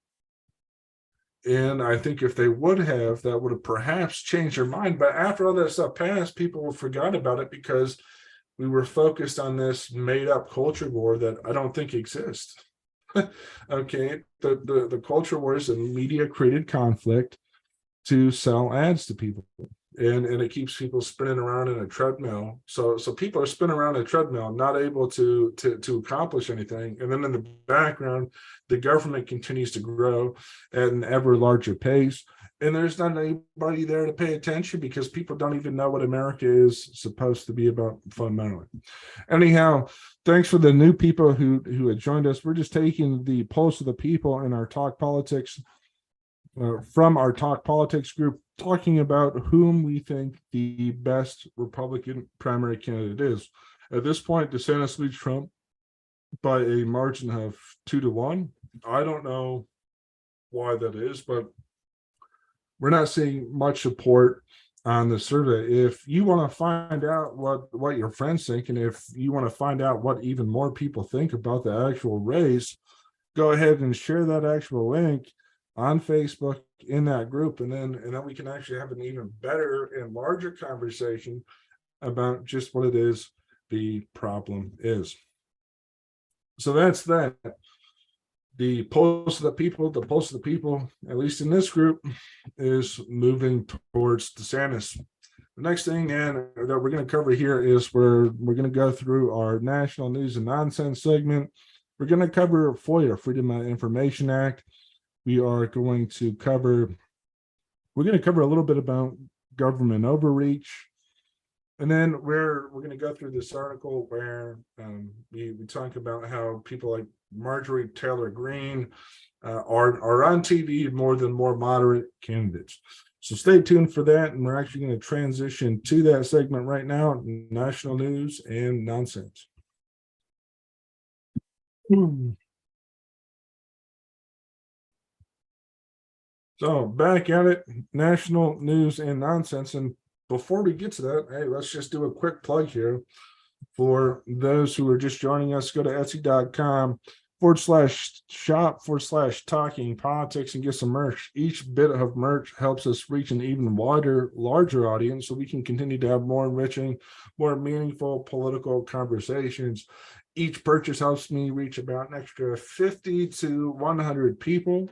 And I think if they would have, that would have perhaps changed their mind. But after all that stuff passed, people forgot about it because we were focused on this made-up culture war that I don't think exists. Okay, the culture war is a media-created conflict to sell ads to people, and it keeps people spinning around in a treadmill. So people are spinning around in a treadmill, not able to accomplish anything. And then in the background, the government continues to grow at an ever larger pace. And there's not anybody there to pay attention because people don't even know what America is supposed to be about fundamentally. Anyhow, thanks for the new people who had joined us. We're just taking the pulse of the people in our Talk Politics from our Talk Politics group, talking about whom we think the best Republican primary candidate is. At this point, DeSantis leads Trump by a margin of 2-1. I don't know why that is, but we're not seeing much support on the survey. If you want to find out what your friends think, and if you want to find out what even more people think about the actual race, go ahead and share that actual link on Facebook in that group, and then we can actually have an even better and larger conversation about just what it is the problem is. So that's that. The pulse of the people, at least in this group, is moving towards DeSantis. The next thing that we're going to cover here is we're going to go through our national news and nonsense segment. We're going to cover FOIA, Freedom of Information Act. We're going to cover a little bit about government overreach. And then we're going to go through this article where we talk about how people like Marjorie Taylor Greene are on TV more than more moderate candidates. So stay tuned for that. And we're actually going to transition to that segment right now, national news and nonsense. So back at it, national news and nonsense. And before we get to that, hey, let's just do a quick plug here. For those who are just joining us, go to etsy.com/shop/talking politics and get some merch. Each bit of merch helps us reach an even larger audience so we can continue to have more enriching, more meaningful political conversations. Each purchase helps me reach about an extra 50 to 100 people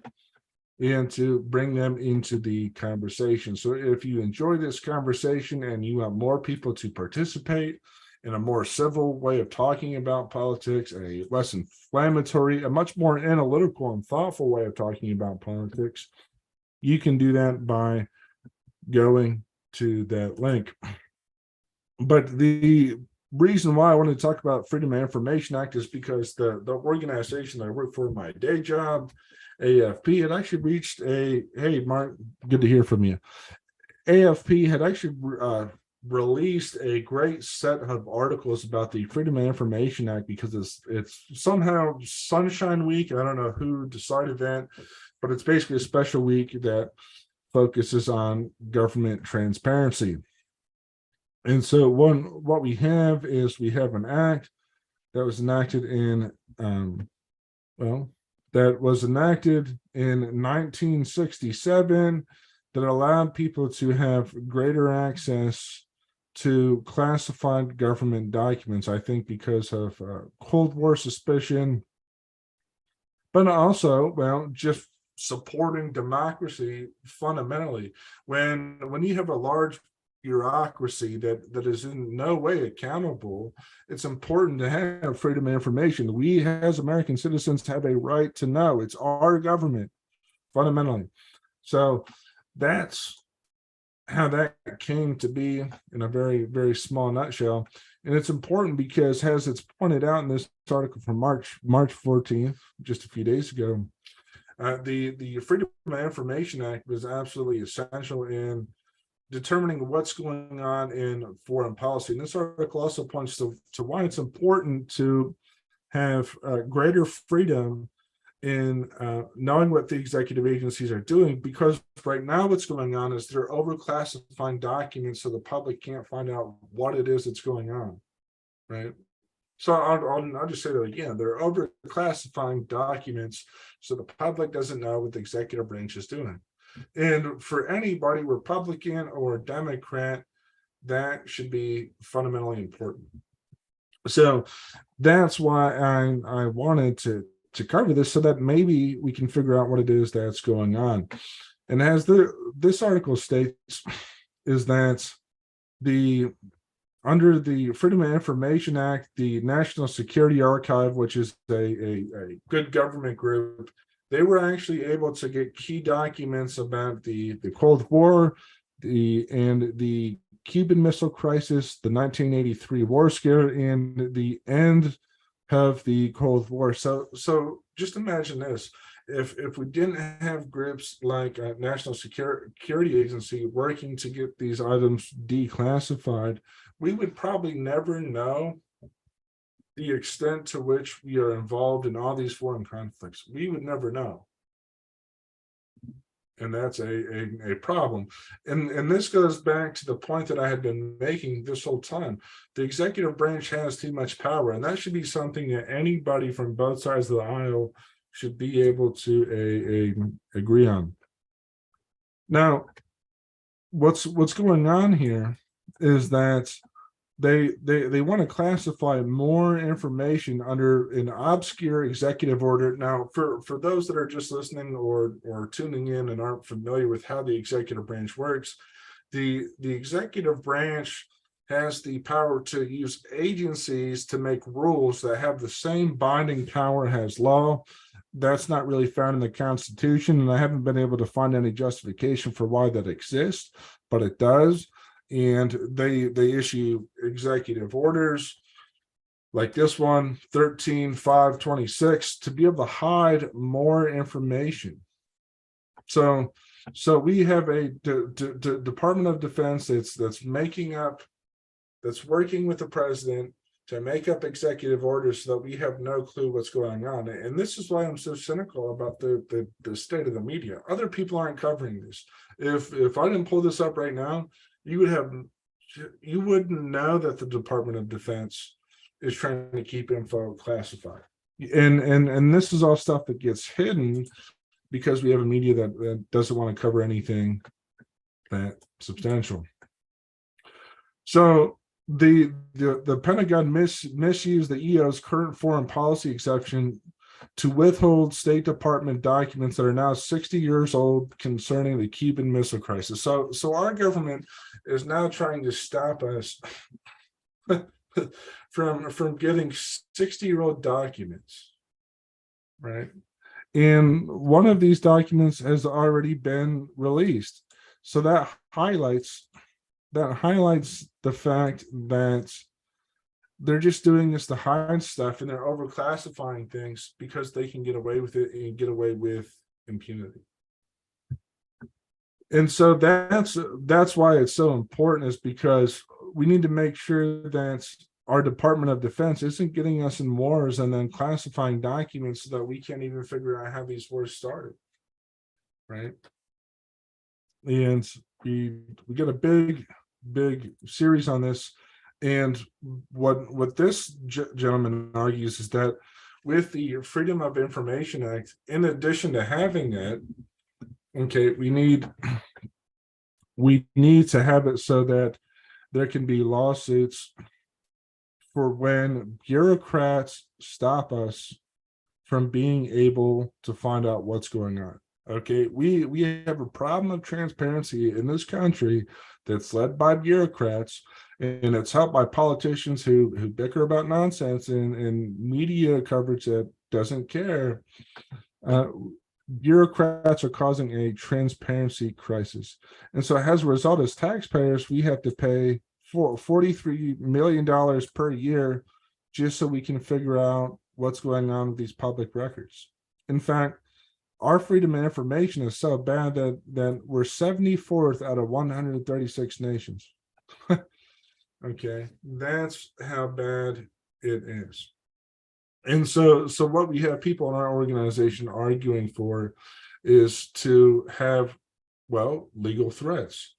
and to bring them into the conversation. So if you enjoy this conversation and you want more people to participate in a more civil way of talking about politics, a less inflammatory, a much more analytical and thoughtful way of talking about politics, you can do that by going to that link. But the reason why I wanted to talk about Freedom of Information Act is because the organization I work for in my day job, AFP, had actually reached hey, Mark, good to hear from you. AFP had actually released a great set of articles about the Freedom of Information Act because it's somehow Sunshine Week. I don't know who decided that, but it's basically a special week that focuses on government transparency. And so what we have is we have an act that was enacted in 1967 that allowed people to have greater access to classified government documents, I think because of Cold War suspicion, but also, just supporting democracy fundamentally. When you have a large bureaucracy that is in no way accountable, it's important to have freedom of information. We as American citizens have a right to know. It's our government, fundamentally. So that's how that came to be in a very, very small nutshell. And it's important because, as it's pointed out in this article from March 14th, just a few days ago, the Freedom of Information Act was absolutely essential in determining what's going on in foreign policy. And this article also points to why it's important to have greater freedom in knowing what the executive agencies are doing, because right now what's going on is they're overclassifying documents so the public can't find out what it is that's going on, right? So I'll just say that again. They're overclassifying documents so the public doesn't know what the executive branch is doing. And for anybody, Republican or Democrat, that should be fundamentally important. So that's why I wanted to cover this, so that maybe we can figure out what it is that's going on. And as this article states, is that under the Freedom of Information Act, the National Security Archive, which is a good government group, they were actually able to get key documents about the Cold War, the Cuban Missile Crisis, the 1983 war scare, and the end of the Cold War. So just imagine this. if we didn't have groups like National Security Agency working to get these items declassified, we would probably never know the extent to which we are involved in all these foreign conflicts. We would never know. And that's a problem. And this goes back to the point that I had been making this whole time. The executive branch has too much power, and that should be something that anybody from both sides of the aisle should be able to agree on. Now, what's going on here is that they want to classify more information under an obscure executive order. Now, for those that are just listening or tuning in and aren't familiar with how the executive branch works, the executive branch has the power to use agencies to make rules that have the same binding power as law. That's not really found in the Constitution, and I haven't been able to find any justification for why that exists, but it does. And they issue executive orders like this one, 13/5/26, to be able to hide more information. So we have a Department of Defense that's working with the president to make up executive orders so that we have no clue what's going on. And this is why I'm so cynical about the state of the media. Other people aren't covering this. If I didn't pull this up right now, you wouldn't know that the Department of Defense is trying to keep info classified. And this is all stuff that gets hidden because we have a media that doesn't want to cover anything that substantial. So the Pentagon misused the EO's current foreign policy exception to withhold State Department documents that are now 60 years old concerning the Cuban Missile Crisis. So our government is now trying to stop us from getting 60-year-old documents, right? And one of these documents has already been released. So that highlights the fact that they're just doing this to hide stuff, and they're overclassifying things because they can get away with it and get away with impunity. And so that's why it's so important, is because we need to make sure that our Department of Defense isn't getting us in wars and then classifying documents so that we can't even figure out how these wars started, right? And we get a big series on this. And what this gentleman argues is that with the Freedom of Information Act, in addition to having that, okay, we need to have it so that there can be lawsuits for when bureaucrats stop us from being able to find out what's going on. Okay, we have a problem of transparency in this country that's led by bureaucrats, and it's helped by politicians who bicker about nonsense and media coverage that doesn't care. Bureaucrats are causing a transparency crisis. And so as a result, as taxpayers, we have to pay $43 million per year just so we can figure out what's going on with these public records. In fact, our freedom of information is so bad that we're 74th out of 136 nations. Okay, that's how bad it is. And so what we have people in our organization arguing for is to have, well, legal threats.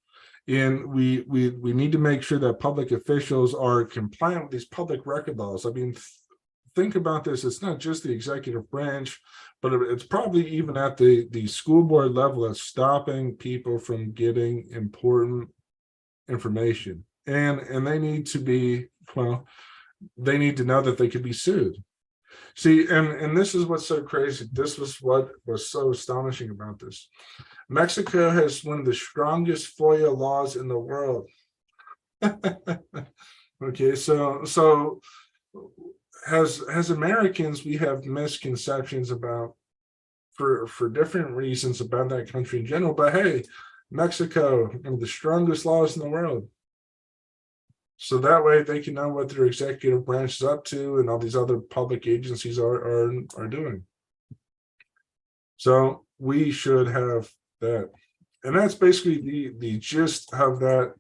And we need to make sure that public officials are compliant with these public record laws. I mean, think about this. It's not just the executive branch, but it's probably even at the school board level that's stopping people from getting important information. And they need to be, well, they need to know that they could be sued. See, and this is what's so crazy. This was what was so astonishing about this. Mexico has one of the strongest FOIA laws in the world. Okay, so as Americans, we have misconceptions about for different reasons about that country in general. But hey, Mexico, one of the strongest laws in the world. So that way they can know what their executive branch is up to and all these other public agencies are doing. So we should have that. And that's basically the gist of that.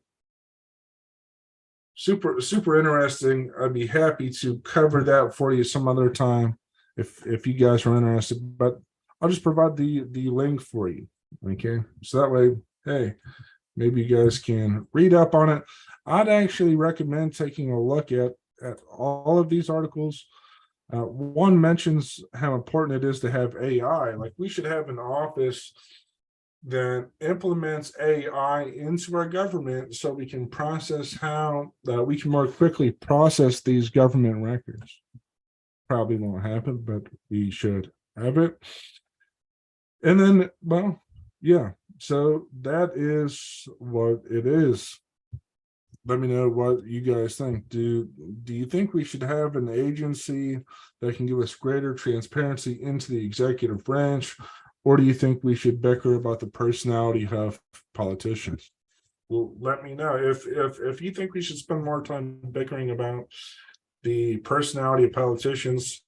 Super interesting. I'd be happy to cover that for you some other time if you guys are interested. But I'll just provide the link for you. Okay. So that way, hey, maybe you guys can read up on it. I'd actually recommend taking a look at all of these articles. One mentions how important it is to have AI. Like we should have an office that implements AI into our government so we can process how we can more quickly process these government records. Probably won't happen, but we should have it. And then, well, yeah, so that is what it is. Let me know what you guys think. Do you think we should have an agency that can give us greater transparency into the executive branch? Or do you think we should bicker about the personality of politicians? Well, let me know if you think we should spend more time bickering about the personality of politicians.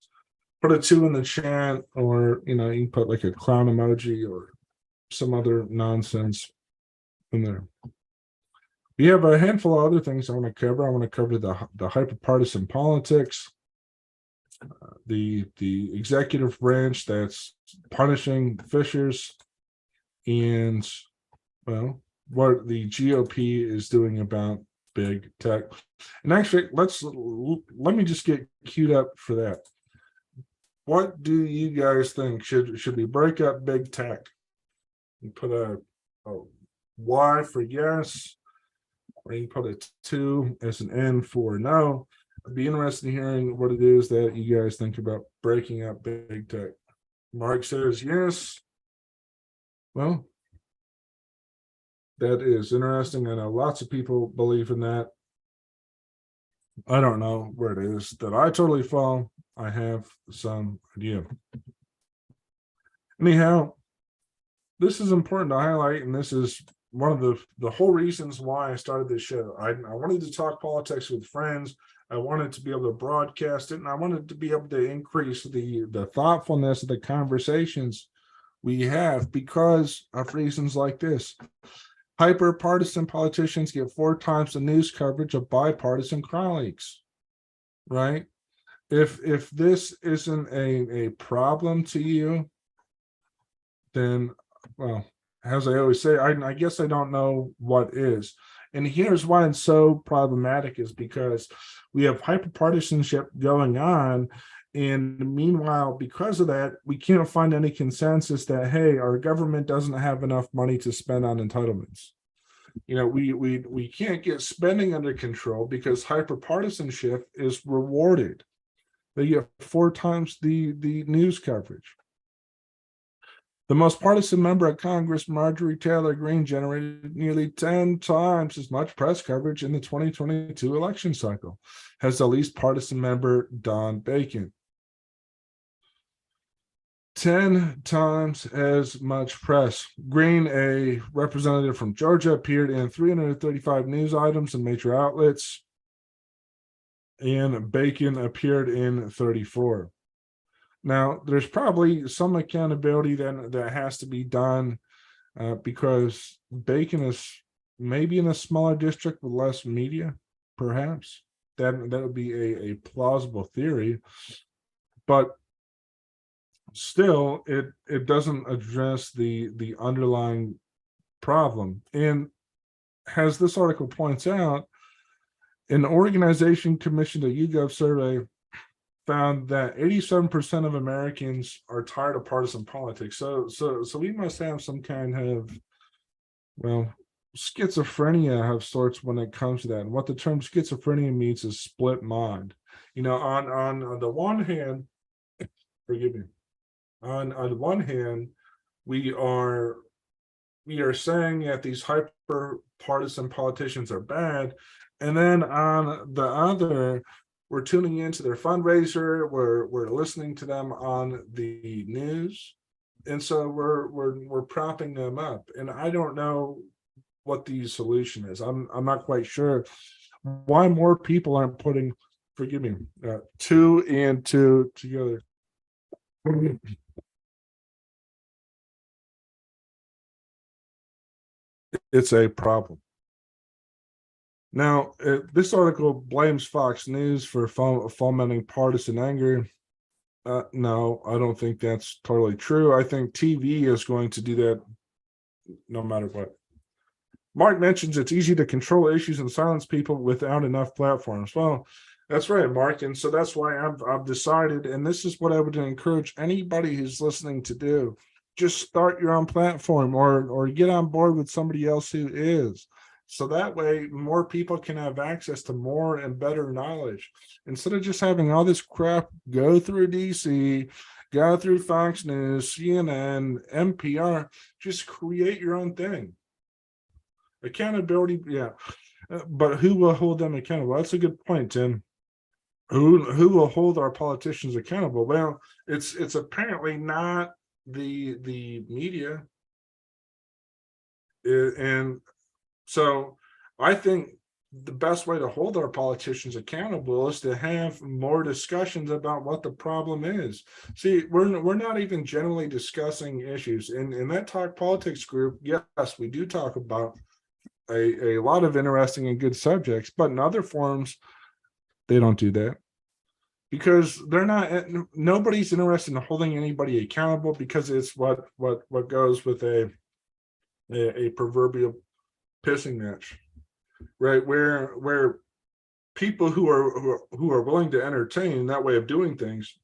Put a 2 in the chat, or you can put like a clown emoji or some other nonsense in there. We have a handful of other things I want to cover. I want to cover the hyperpartisan politics, the executive branch that's punishing fishers, and well, what the GOP is doing about big tech. And actually, let me just get queued up for that. What do you guys think? Should we break up big tech and put a Y for yes, or you can put a 2 as an N for no? I'd be interested in hearing what it is that you guys think about breaking up big tech. Mark says yes. Well, that is interesting. I know lots of people believe in that. I don't know where it is that I totally fall. I have some idea. Anyhow, this is important to highlight, and this is one of the whole reasons why I started this show. I wanted to talk politics with friends. I wanted to be able to broadcast it, and I wanted to be able to increase the thoughtfulness of the conversations we have because of reasons like this. Hyper-partisan politicians get 4 times the news coverage of bipartisan colleagues, right? If this isn't a problem to you, then, well, as I always say, I guess I don't know what is. And here's why it's so problematic is because we have hyperpartisanship going on. And meanwhile, because of that, we can't find any consensus that, hey, our government doesn't have enough money to spend on entitlements. We can't get spending under control because hyperpartisanship is rewarded. They get 4 times the news coverage. The most partisan member of Congress, Marjorie Taylor Greene, generated nearly 10 times as much press coverage in the 2022 election cycle as the least partisan member, Don Bacon. 10 times as much press. Greene, a representative from Georgia, appeared in 335 news items in major outlets, and Bacon appeared in 34. Now, there's probably some accountability that has to be done because Bacon is maybe in a smaller district with less media, perhaps. That would be a plausible theory. But still, it doesn't address the underlying problem. And as this article points out, an organization commissioned a YouGov survey found that 87% of Americans are tired of partisan politics. So we must have some kind of, well, schizophrenia of sorts when it comes to that. And what the term schizophrenia means is split mind. On the one hand, forgive me. On the one hand, we are saying that these hyper partisan politicians are bad, and then on the other, we're tuning into their fundraiser, we're listening to them on the news, and so we're propping them up. And I don't know what the solution is. I'm not quite sure why more people aren't putting, forgive me, 2 and 2 together. It's a problem. Now, this article blames Fox News for fomenting partisan anger. No, I don't think that's totally true. I think TV is going to do that no matter what. Mark mentions it's easy to control issues and silence people without enough platforms. Well, that's right, Mark. And so that's why I've decided, and this is what I would encourage anybody who's listening to do. Just start your own platform or get on board with somebody else who is. So that way more people can have access to more and better knowledge. Instead of just having all this crap go through DC, go through Fox News, CNN, NPR, just create your own thing. Accountability, yeah. But who will hold them accountable? That's a good point, Tim. Who will hold our politicians accountable? Well, it's apparently not the media. And so I think the best way to hold our politicians accountable is to have more discussions about what the problem is. See, we're not even generally discussing issues. In that Talk Politics group, yes, we do talk about a lot of interesting and good subjects, but in other forums, they don't do that because they're not. Nobody's interested in holding anybody accountable because it's what goes with a proverbial pissing match, right? Where people who are willing to entertain that way of doing things,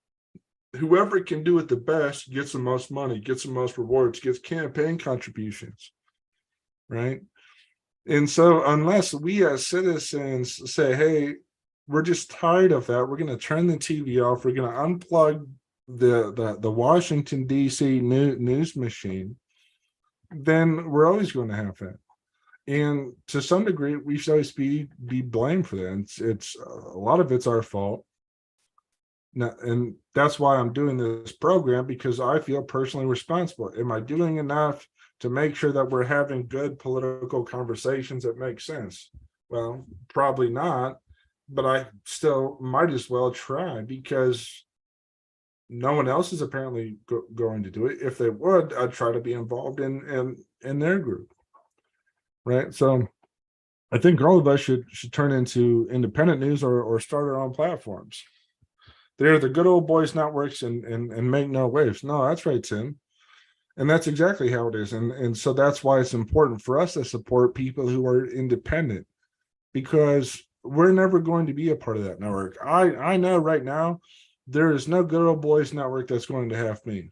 whoever can do it the best gets the most money, gets the most rewards, gets campaign contributions, right? And so unless we as citizens say, hey, we're just tired of that, we're going to turn the TV off, we're going to unplug the Washington DC news machine, then we're always going to have that. And to some degree, we should always be blamed for that. It's a lot of it's our fault. Now, and that's why I'm doing this program, because I feel personally responsible. Am I doing enough to make sure that we're having good political conversations that make sense? Well, probably not, but I still might as well try because no one else is apparently going to do it. If they would, I'd try to be involved in their group, right? So I think all of us should turn into independent news or start our own platforms. They're the good old boys networks and make no waves. No, that's right, Tim. And that's exactly how it is. And so that's why it's important for us to support people who are independent, because we're never going to be a part of that network. I know right now there is no good old boys network that's going to have me.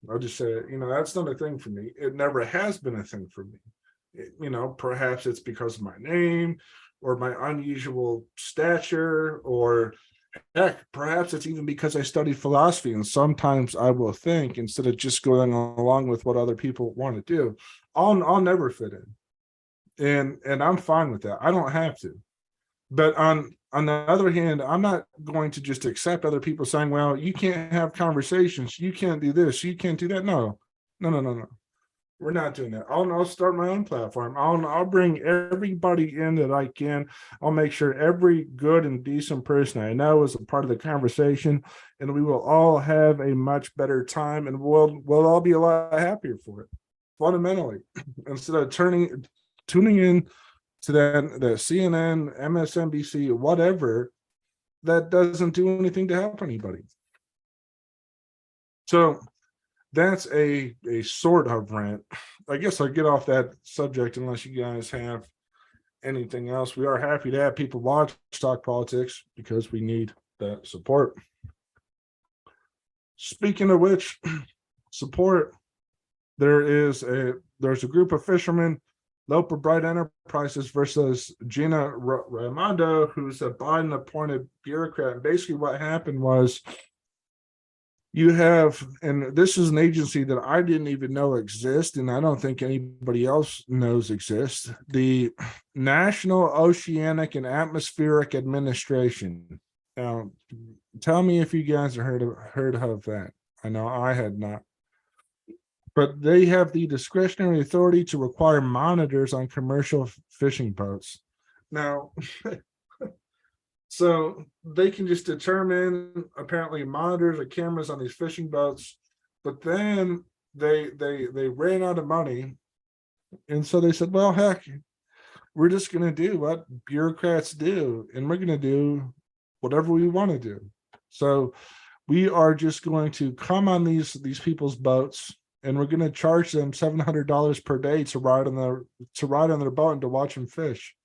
I'll just say, that's not a thing for me. It never has been a thing for me. Perhaps it's because of my name or my unusual stature, or heck, perhaps it's even because I studied philosophy, and sometimes I will think, instead of just going along with what other people want to do, I'll never fit in, and I'm fine with that. I don't have to. But on the other hand, I'm not going to just accept other people saying, well, you can't have conversations, you can't do this, you can't do that. No. We're not doing that. I'll start my own platform. I'll bring everybody in that I can. I'll make sure every good and decent person I know is a part of the conversation, and we will all have a much better time, and we'll all be a lot happier for it. Fundamentally, instead of tuning in to the CNN, MSNBC, whatever, that doesn't do anything to help anybody. So that's a sort of rant. I guess I'll get off that subject unless you guys have anything else. We are happy to have people watch Talk Politics because we need that support. Speaking of which, support, there's a group of fishermen, Loper Bright Enterprises versus Gina Raimondo, who's a Biden appointed bureaucrat. And basically what happened was, you have, and this is an agency that I didn't even know exists, and I don't think anybody else knows exists, the National Oceanic and Atmospheric Administration. Now, tell me if you guys have heard of that. I know I had not. But they have the discretionary authority to require monitors on commercial fishing boats. Now, so they can just determine, apparently, monitors or cameras on these fishing boats, but then they ran out of money, And so they said, well, heck, we're just going to do what bureaucrats do, and we're going to do whatever we want to do. So we are just going to come on these people's boats, and we're going to charge them $700 per day to ride on their boat and to watch them fish.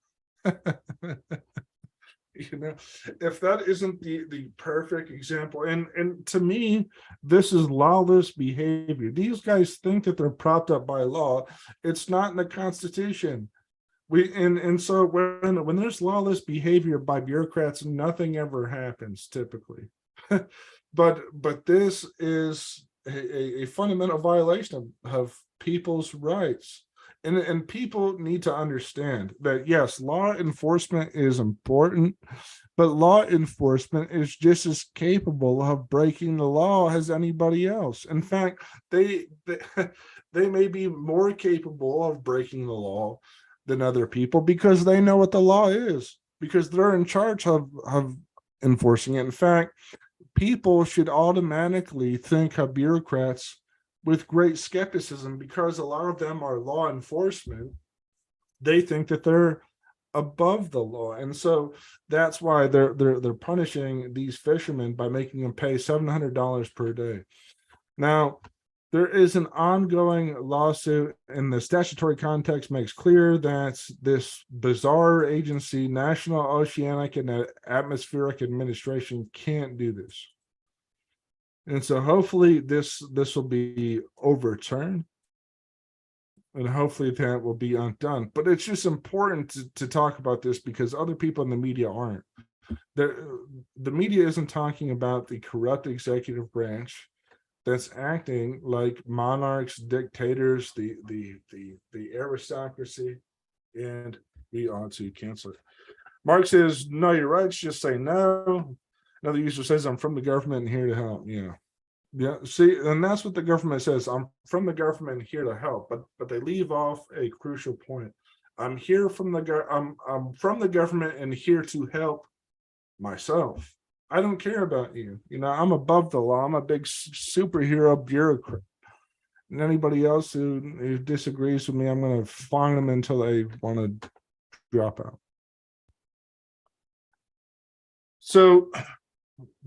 If that isn't the perfect example, and to me, this is lawless behavior. These guys think that they're propped up by law. It's not in the Constitution. And so when there's lawless behavior by bureaucrats, nothing ever happens typically. but this is a fundamental violation of people's rights. And people need to understand that, yes, law enforcement is important, but law enforcement is just as capable of breaking the law as anybody else. In fact, they they may be more capable of breaking the law than other people because they know what the law is, because they're in charge of enforcing it. In fact, people should automatically think of bureaucrats with great skepticism because a lot of them are law enforcement. They think that they're above the law, and so that's why they're punishing these fishermen by making them pay $700 per day. Now, there is an ongoing lawsuit, and the statutory context makes clear that this bizarre agency, National Oceanic and Atmospheric Administration, can't do this. And so hopefully this will be overturned, and hopefully that will be undone. But it's just important to talk about this because other people in the media aren't. The media isn't talking about the corrupt executive branch that's acting like monarchs, dictators, the aristocracy, and we ought to cancel it. Mark says, no, you're right. Just say no. Another user says, I'm from the government and here to help. Yeah. See, and that's what the government says. I'm from the government and here to help, but they leave off a crucial point. I'm from the government and here to help myself. I don't care about you. I'm above the law. I'm a big superhero bureaucrat. And anybody else who disagrees with me, I'm going to fine them until they want to drop out. So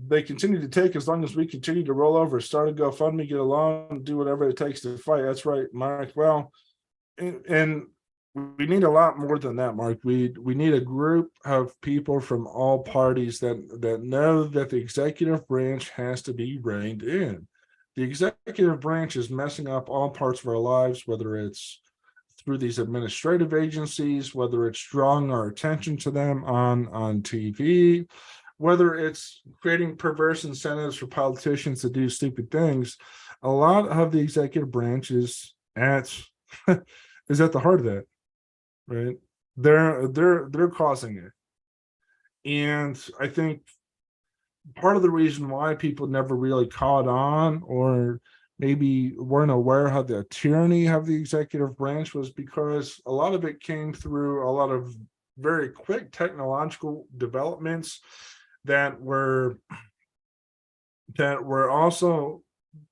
they continue to take as long as we continue to roll over, start a GoFundMe, get along, do whatever it takes to fight. That's right, Mark. Well, and we need a lot more than that, Mark. We need a group of people from all parties that know that the executive branch has to be reined in. The executive branch is messing up all parts of our lives, whether it's through these administrative agencies, whether it's drawing our attention to them on TV, whether it's creating perverse incentives for politicians to do stupid things. A lot of the executive branch is at the heart of that. Right, they're causing it, and I think part of the reason why people never really caught on, or maybe weren't aware how the tyranny of the executive branch was, because a lot of it came through a lot of very quick technological developments that were also,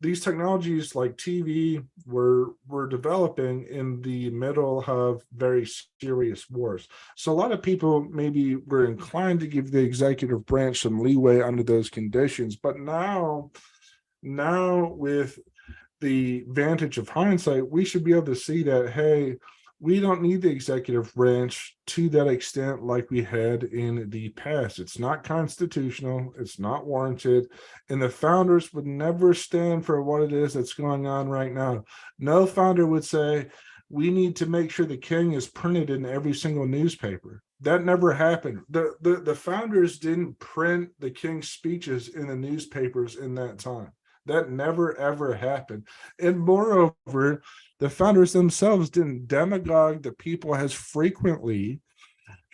these technologies like TV were developing in the middle of very serious wars. So a lot of people maybe were inclined to give the executive branch some leeway under those conditions. But now with the vantage of hindsight, we should be able to see that, hey, we don't need the executive branch to that extent like we had in the past. It's not constitutional. It's not warranted. And the founders would never stand for what it is that's going on right now. No founder would say, we need to make sure the king is printed in every single newspaper. That never happened. The founders didn't print the king's speeches in the newspapers in that time. That never, ever happened. And moreover, the founders themselves didn't demagogue the people as frequently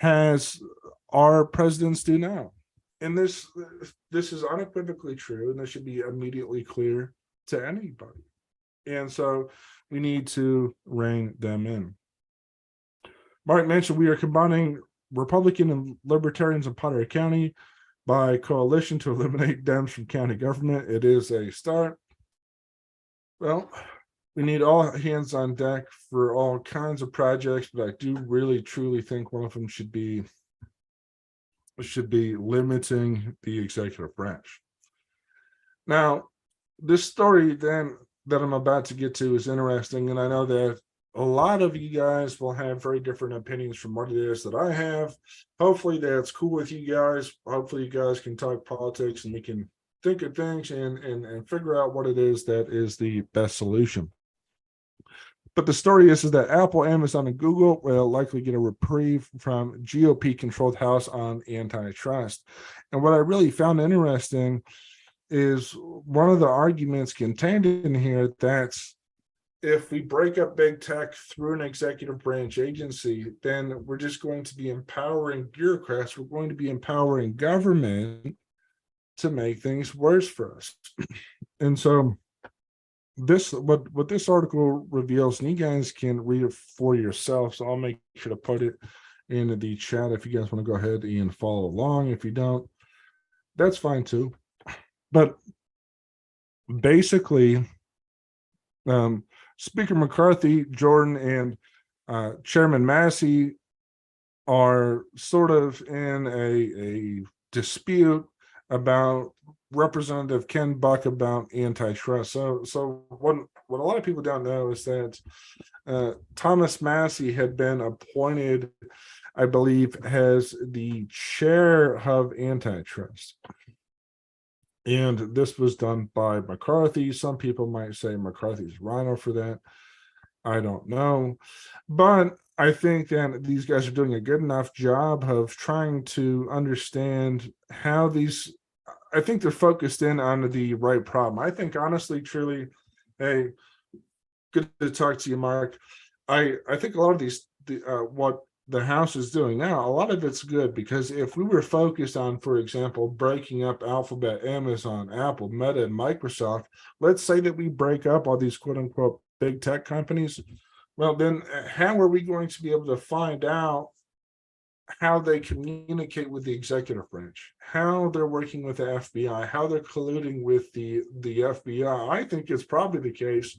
as our presidents do now. And this is unequivocally true, and this should be immediately clear to anybody. And so we need to rein them in. Mark mentioned we are combining Republican and Libertarians in Potter County by coalition to eliminate Dems from county government. It is a start. Well, we need all hands on deck for all kinds of projects, but I do really truly think one of them should be limiting the executive branch. Now, this story then that I'm about to get to is interesting, and I know that a lot of you guys will have very different opinions from what it is that I have. Hopefully that's cool with you guys. Hopefully you guys can talk politics and we can think of things and figure out what it is that is the best solution. But the story is that Apple, Amazon, and Google will likely get a reprieve from GOP-controlled House on antitrust. And what I really found interesting is one of the arguments contained in here that's if we break up big tech through an executive branch agency, then we're just going to be empowering bureaucrats. We're going to be empowering government to make things worse for us. And so this what this article reveals, and you guys can read it for yourself. So I'll make sure to put it in the chat if you guys want to go ahead and follow along. If you don't, that's fine too. But basically, Speaker McCarthy, Jordan, and Chairman Massey are sort of in a dispute about Representative Ken Buck about antitrust. So what a lot of people don't know is that Thomas Massey had been appointed, I believe, as the chair of antitrust. And this was done by McCarthy. Some people might say McCarthy's rhino for that. I don't know. But I think that these guys are doing a good enough job of trying to understand how these, I think they're focused in on the right problem. I think honestly, truly, hey, good to talk to you, Mark. I think a lot of these, what the House is doing now, a lot of it's good, because if we were focused on, for example, breaking up Alphabet, Amazon, Apple, Meta, and Microsoft, let's say that we break up all these quote unquote big tech companies, well, then how are we going to be able to find out how they communicate with the executive branch, how they're working with the FBI, how they're colluding with the FBI? I think it's probably the case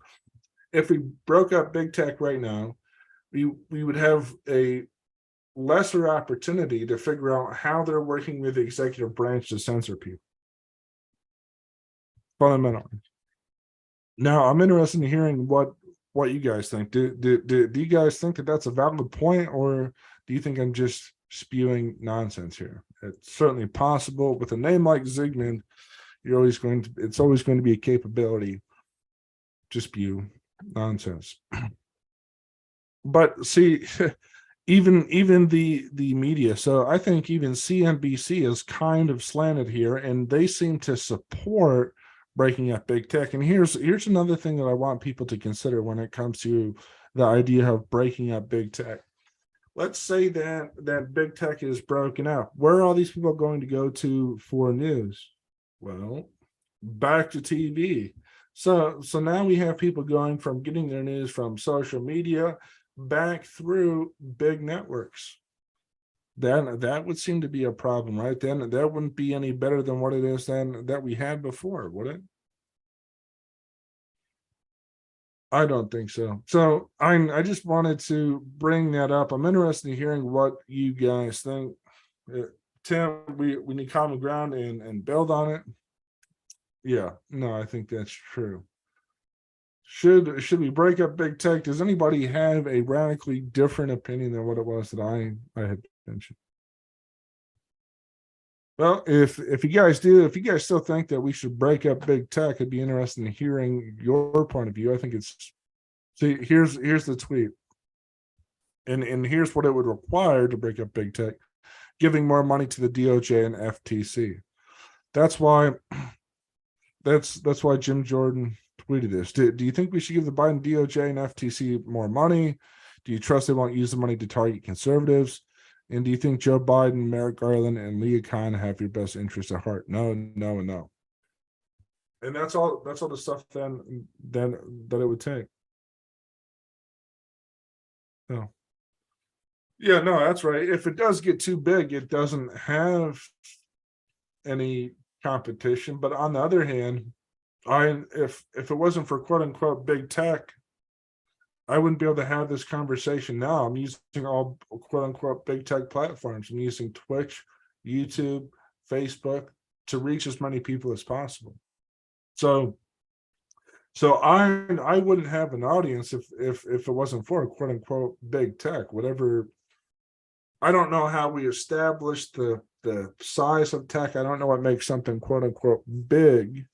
if we broke up big tech right now, we would have a lesser opportunity to figure out how they're working with the executive branch to censor people. Fundamentally. Now, I'm interested in hearing what you guys think. Do you guys think that that's a valid point, or do you think I'm just spewing nonsense here? It's certainly possible. With a name like Zygmunt, it's always going to be a capability to spew nonsense. But see, even the media, so I think even CNBC is kind of slanted here, and they seem to support breaking up big tech. And here's another thing that I want people to consider when it comes to the idea of breaking up big tech. Let's say that big tech is broken up. Where are all these people going to go to for news? Well, back to TV. So now we have people going from getting their news from social media back through big networks. Then that would seem to be a problem, right? Then that wouldn't be any better than what it is then that we had before, would it? I don't think so. So I just wanted to bring that up. I'm interested in hearing what you guys think. Tim, we need common ground and build on it. Yeah, no, I think that's true. Should we break up big tech? Does anybody have a radically different opinion than what it was that I had mentioned? Well, if you guys do, if you guys still think that we should break up big tech, I'd be interested in hearing your point of view. I think it's, see, here's the tweet. And here's what it would require to break up big tech: giving more money to the DOJ and FTC. That's why Jim Jordan tweeted this. Do you think we should give the Biden DOJ and FTC more money? Do you trust they won't use the money to target conservatives? And do you think Joe Biden, Merrick Garland, and Leah Khan have your best interests at heart? No, no, and no. And that's all the stuff then that it would take. No. Yeah, no, that's right. If it does get too big, it doesn't have any competition. But on the other hand, if it wasn't for quote unquote big tech, I wouldn't be able to have this conversation now. I'm using all quote unquote big tech platforms. I'm using Twitch, YouTube, Facebook to reach as many people as possible. So I wouldn't have an audience if it wasn't for quote unquote big tech, whatever. I don't know how we establish the size of tech. I don't know what makes something quote unquote big.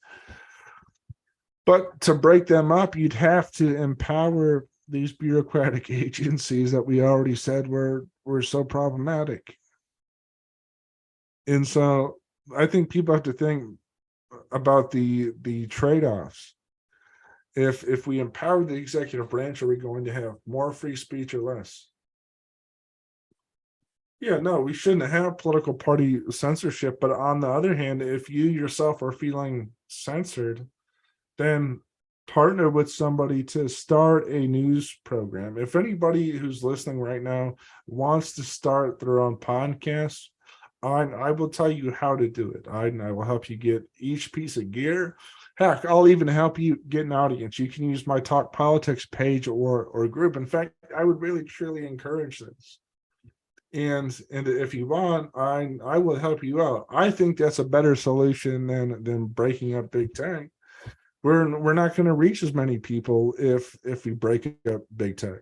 But to break them up, you'd have to empower these bureaucratic agencies that we already said were so problematic. And so I think people have to think about the trade-offs. If we empower the executive branch, are we going to have more free speech or less? Yeah, no, we shouldn't have political party censorship. But on the other hand, if you yourself are feeling censored, then partner with somebody to start a news program. If anybody who's listening right now wants to start their own podcast, I will tell you how to do it. I will help you get each piece of gear. Heck, I'll even help you get an audience. You can use my Talk Politics page or group. In fact, I would really truly encourage this. And if you want, I will help you out. I think that's a better solution than breaking up big tech. We're not going to reach as many people if we break up big tech.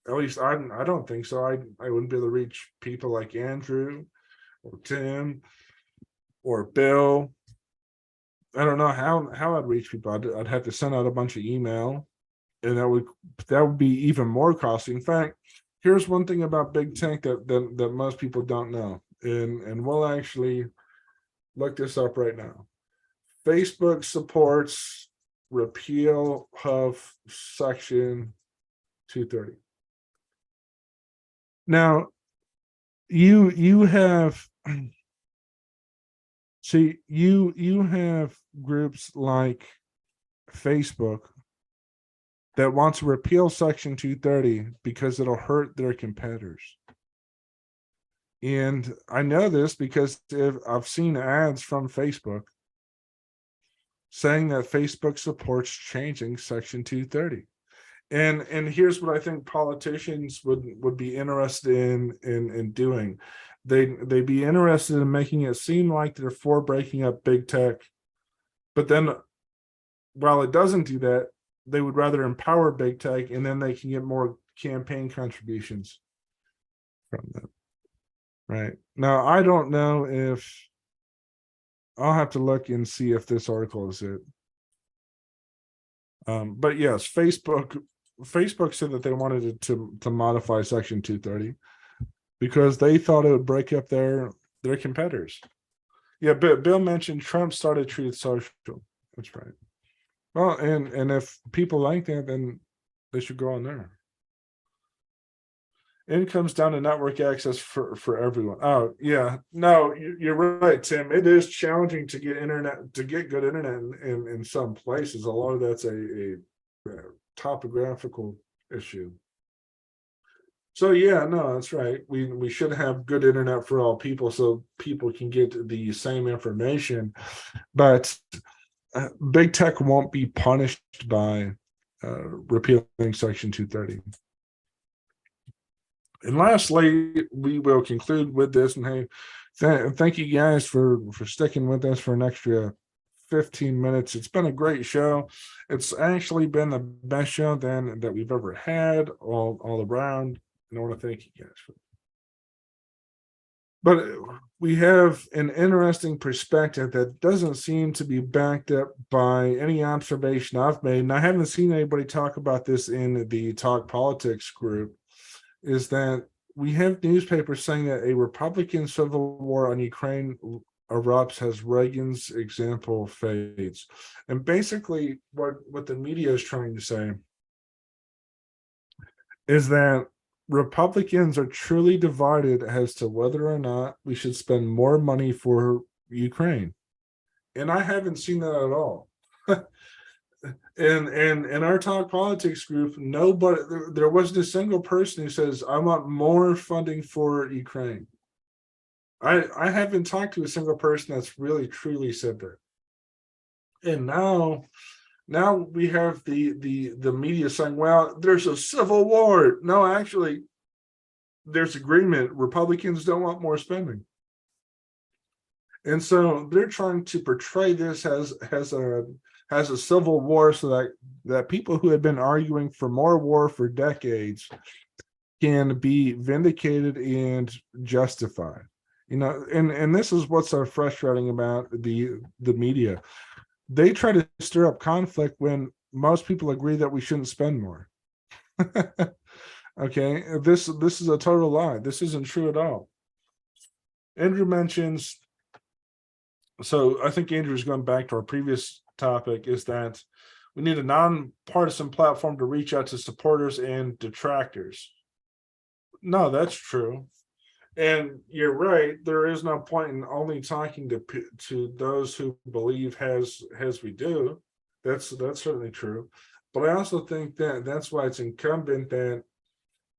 At least I don't think so. I wouldn't be able to reach people like Andrew or Tim or Bill. I don't know how I'd reach people. I'd have to send out a bunch of email, and that would be even more costly. In fact, here's one thing about big tech that most people don't know, and we'll actually look this up right now. Facebook supports repeal of Section 230. Now, you have see you have groups like Facebook that want to repeal Section 230 because it'll hurt their competitors. And I know this because I've seen ads from Facebook saying that Facebook supports changing Section 230. And here's what I think politicians would be interested in doing. They'd be interested in making it seem like they're for breaking up big tech, but then while it doesn't do that, they would rather empower big tech, and then they can get more campaign contributions from them. Right now, I don't know if I'll have to look and see if this article is it. But yes, Facebook said that they wanted to modify Section 230 because they thought it would break up their competitors. Yeah, but Bill mentioned Trump started Truth Social. That's right. Well, and if people like that, then they should go on there. It comes down to network access for everyone. Oh, yeah. No, you're right, Tim. It is challenging to get good internet in some places. A lot of that's a topographical issue. So yeah, no, that's right. We should have good internet for all people so people can get the same information. But big tech won't be punished by repealing Section 230. And lastly, we will conclude with this. And hey, thank you guys for sticking with us for an extra 15 minutes. It's been a great show. It's actually been the best show that we've ever had all around. And I want to thank you guys for that. But we have an interesting perspective that doesn't seem to be backed up by any observation I've made. And I haven't seen anybody talk about this in the Talk Politics group, is that we have newspapers saying that a Republican civil war on Ukraine erupts as Reagan's example fades. And basically what the media is trying to say is that Republicans are truly divided as to whether or not we should spend more money for Ukraine. And I haven't seen that at all. And in our Talk Politics group, there wasn't a single person who says, I want more funding for Ukraine. I haven't talked to a single person that's really truly said that. And now Now we have the media saying, well, there's a civil war. No, actually, there's agreement. Republicans don't want more spending. And so they're trying to portray this as a civil war, so that people who have been arguing for more war for decades can be vindicated and justified. And this is what's so frustrating about the media. They try to stir up conflict when most people agree that we shouldn't spend more. Okay, this is a total lie. This isn't true at all. Andrew mentions, so I think Andrew's going back to our previous topic, is that we need a nonpartisan platform to reach out to supporters and detractors. No, that's true. And you're right. There is no point in only talking to those who believe as we do. That's certainly true. But I also think that that's why it's incumbent that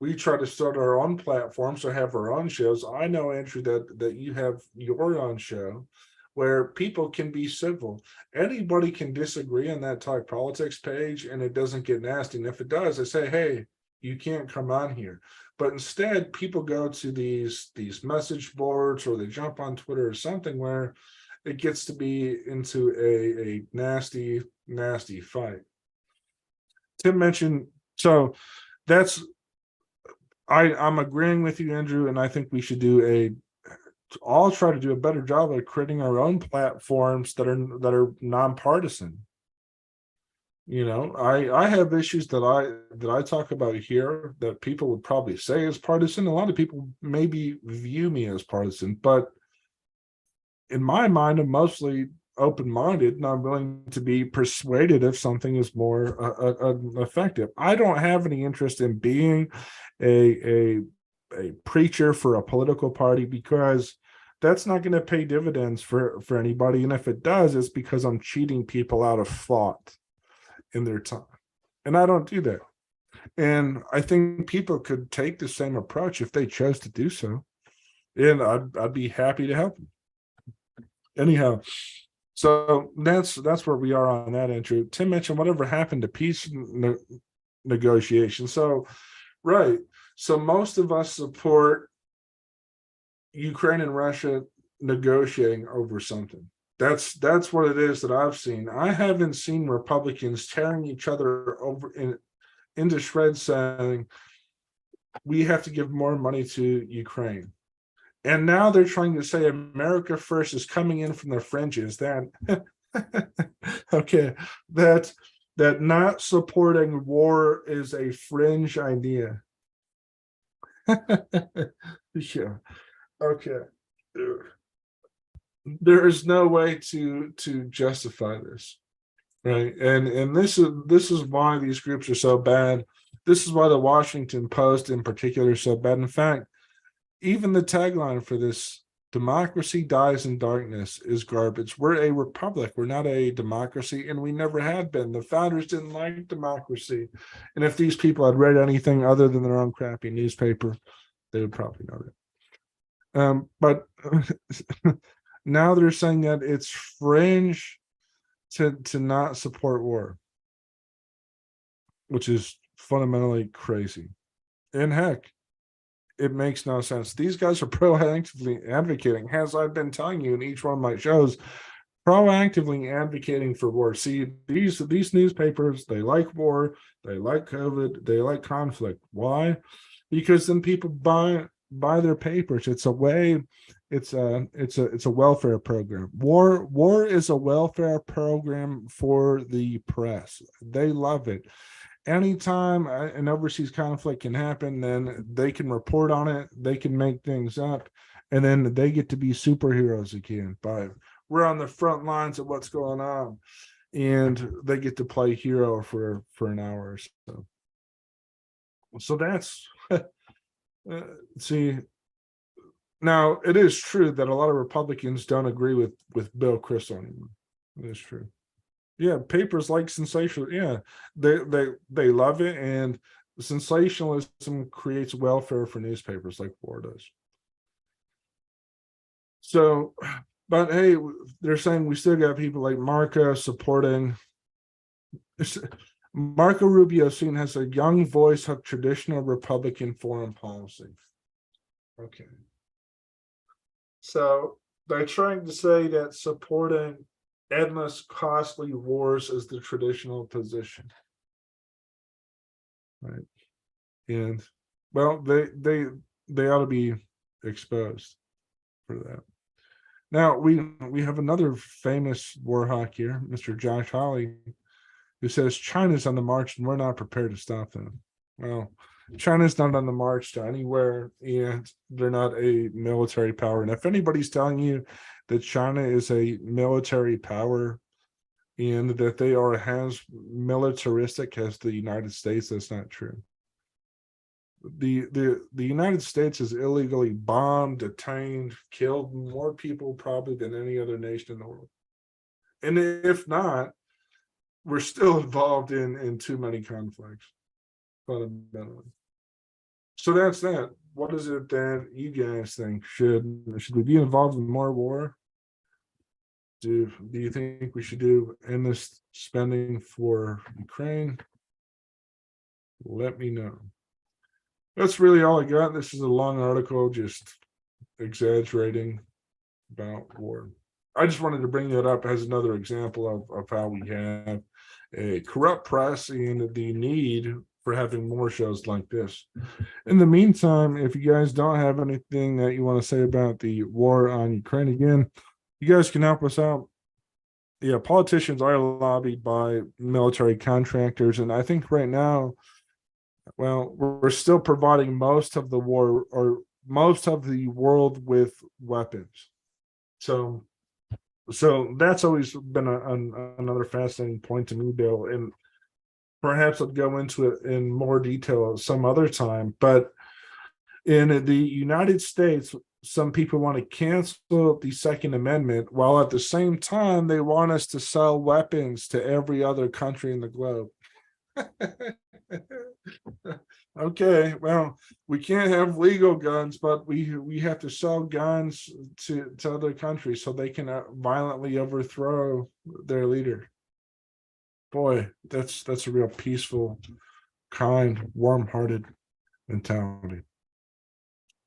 we try to start our own platforms or have our own shows. I know, Andrew, that you have your own show where people can be civil. Anybody can disagree on that Talk Politics page, and it doesn't get nasty. And if it does, they say, hey, you can't come on here. But instead, people go to these message boards, or they jump on Twitter or something where it gets to be into a nasty, nasty fight. Tim mentioned, so that's, I'm agreeing with you, Andrew, and I think we should all try to do a better job of creating our own platforms that are nonpartisan. I have issues that I talk about here that people would probably say is partisan. A lot of people maybe view me as partisan, but in my mind, I'm mostly open-minded, and I'm willing to be persuaded if something is more effective. I don't have any interest in being a preacher for a political party, because that's not going to pay dividends for anybody. And if it does, it's because I'm cheating people out of thought in their time. And I don't do that. And I think people could take the same approach if they chose to do so. And I'd be happy to help them. Anyhow, so that's where we are on that, Andrew. Tim mentioned whatever happened to peace negotiations. So, right. So most of us support Ukraine and Russia negotiating over something. That's what it is that I've seen. I haven't seen Republicans tearing each other over into shreds, saying we have to give more money to Ukraine. And now they're trying to say America first is coming in from the fringes. That okay, that not supporting war is a fringe idea. Yeah. Okay. There is no way to justify this, right? And this is why these groups are so bad. This is why the Washington Post in particular is so bad. In fact, even the tagline for this, democracy dies in darkness, is garbage. We're a republic. We're not a democracy, and we never had been. The founders didn't like democracy. And if these people had read anything other than their own crappy newspaper, they would probably know that. But now they're saying that it's fringe to not support war, which is fundamentally crazy. And heck, it makes no sense. These guys are proactively advocating, as I've been telling you in each one of my shows, proactively advocating for war. See, these newspapers, they like war, they like COVID, they like conflict. Why? Because then people buy their papers. It's a way, it's a welfare program. War is a welfare program for the press. They love it. Anytime an overseas conflict can happen, then they can report on it, they can make things up, and then they get to be superheroes again. But we're on the front lines of what's going on, and they get to play hero for an hour or so. So that's see. Now, it is true that a lot of Republicans don't agree with Bill Kristol anymore. It is true. Yeah, papers like sensational. Yeah, they love it, and sensationalism creates welfare for newspapers like war does. So, but hey, they're saying we still got people like Marco supporting Marco Rubio seen as a young voice of traditional Republican foreign policy. Okay. So they're trying to say that supporting endless costly wars is the traditional position. Right. And well, they ought to be exposed for that. Now we have another famous war hawk here, Mr. Josh Hawley, who says China's on the march and we're not prepared to stop them. Well, China's not on the march to anywhere, and they're not a military power. And if anybody's telling you that China is a military power and that they are as militaristic as the United States, that's not true. The United States has illegally bombed, detained, killed more people probably than any other nation in the world. And if not, we're still involved in too many conflicts, fundamentally. So that's that. What is it that you guys think? Should we be involved in more war? Do you think we should do endless spending for Ukraine? Let me know. That's really all I got. This is a long article, just exaggerating about war. I just wanted to bring that up as another example of how we have a corrupt press and the need for having more shows like this. In the meantime, if you guys don't have anything that you want to say about the war on Ukraine again, you guys can help us out. Yeah, politicians are lobbied by military contractors, and I think right now, well, we're still providing most of the war or most of the world with weapons. So that's always been another fascinating point to me, Bill. And perhaps I'll go into it in more detail some other time. But in the United States, some people want to cancel the Second Amendment, while at the same time they want us to sell weapons to every other country in the globe. Okay, well, we can't have legal guns, but we have to sell guns to other countries so they can violently overthrow their leader. Boy, that's a real peaceful, kind, warm-hearted mentality.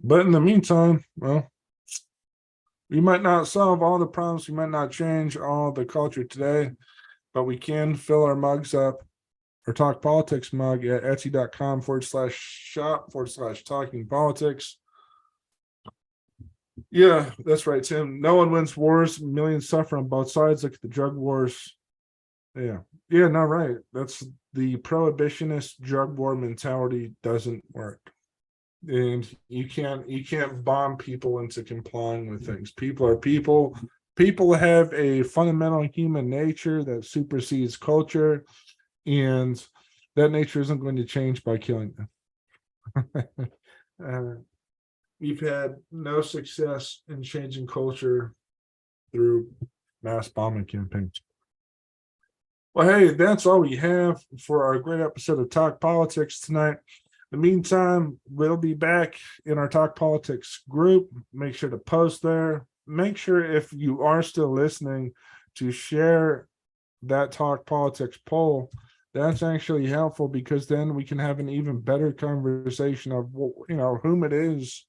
But in the meantime, well, we might not solve all the problems, we might not change all the culture today, but we can fill our mugs up, or Talk Politics mug at etsy.com/shop/talking politics. Yeah, that's right, Tim. No one wins wars, millions suffer on both sides. Look at the drug wars. Yeah, no, right. That's the prohibitionist drug war mentality doesn't work. And you can't bomb people into complying with things. People are people. People have a fundamental human nature that supersedes culture, and that nature isn't going to change by killing them. We've had no success in changing culture through mass bombing campaigns. Well, hey, that's all we have for our great episode of Talk Politics tonight. In the meantime, we'll be back in our Talk Politics group. Make sure to post there. Make sure, if you are still listening, to share that Talk Politics poll. That's actually helpful, because then we can have an even better conversation of, whom it is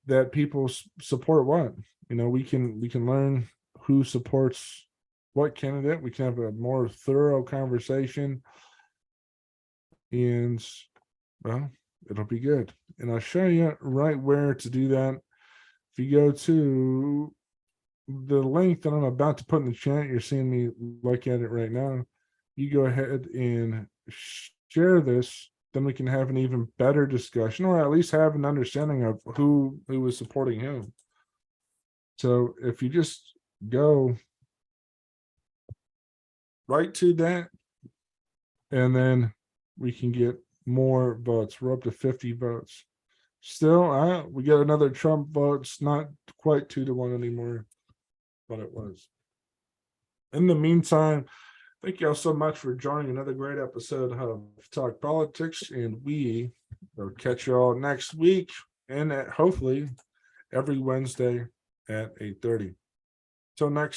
that people support what. We can learn who supports what candidate. We can have a more thorough conversation, and well, it'll be good. And I'll show you right where to do that. If you go to the link that I'm about to put in the chat, you're seeing me look at it right now. You go ahead and share this, then we can have an even better discussion, or at least have an understanding of who is supporting whom. So if you just go right to that, and then we can get more votes. We're up to 50 votes. Still, we get another Trump vote. It's not quite 2-1 anymore, but it was. In the meantime, thank you all so much for joining another great episode of Talk Politics, and we will catch you all next week, and hopefully every Wednesday at 8:30. Till next time.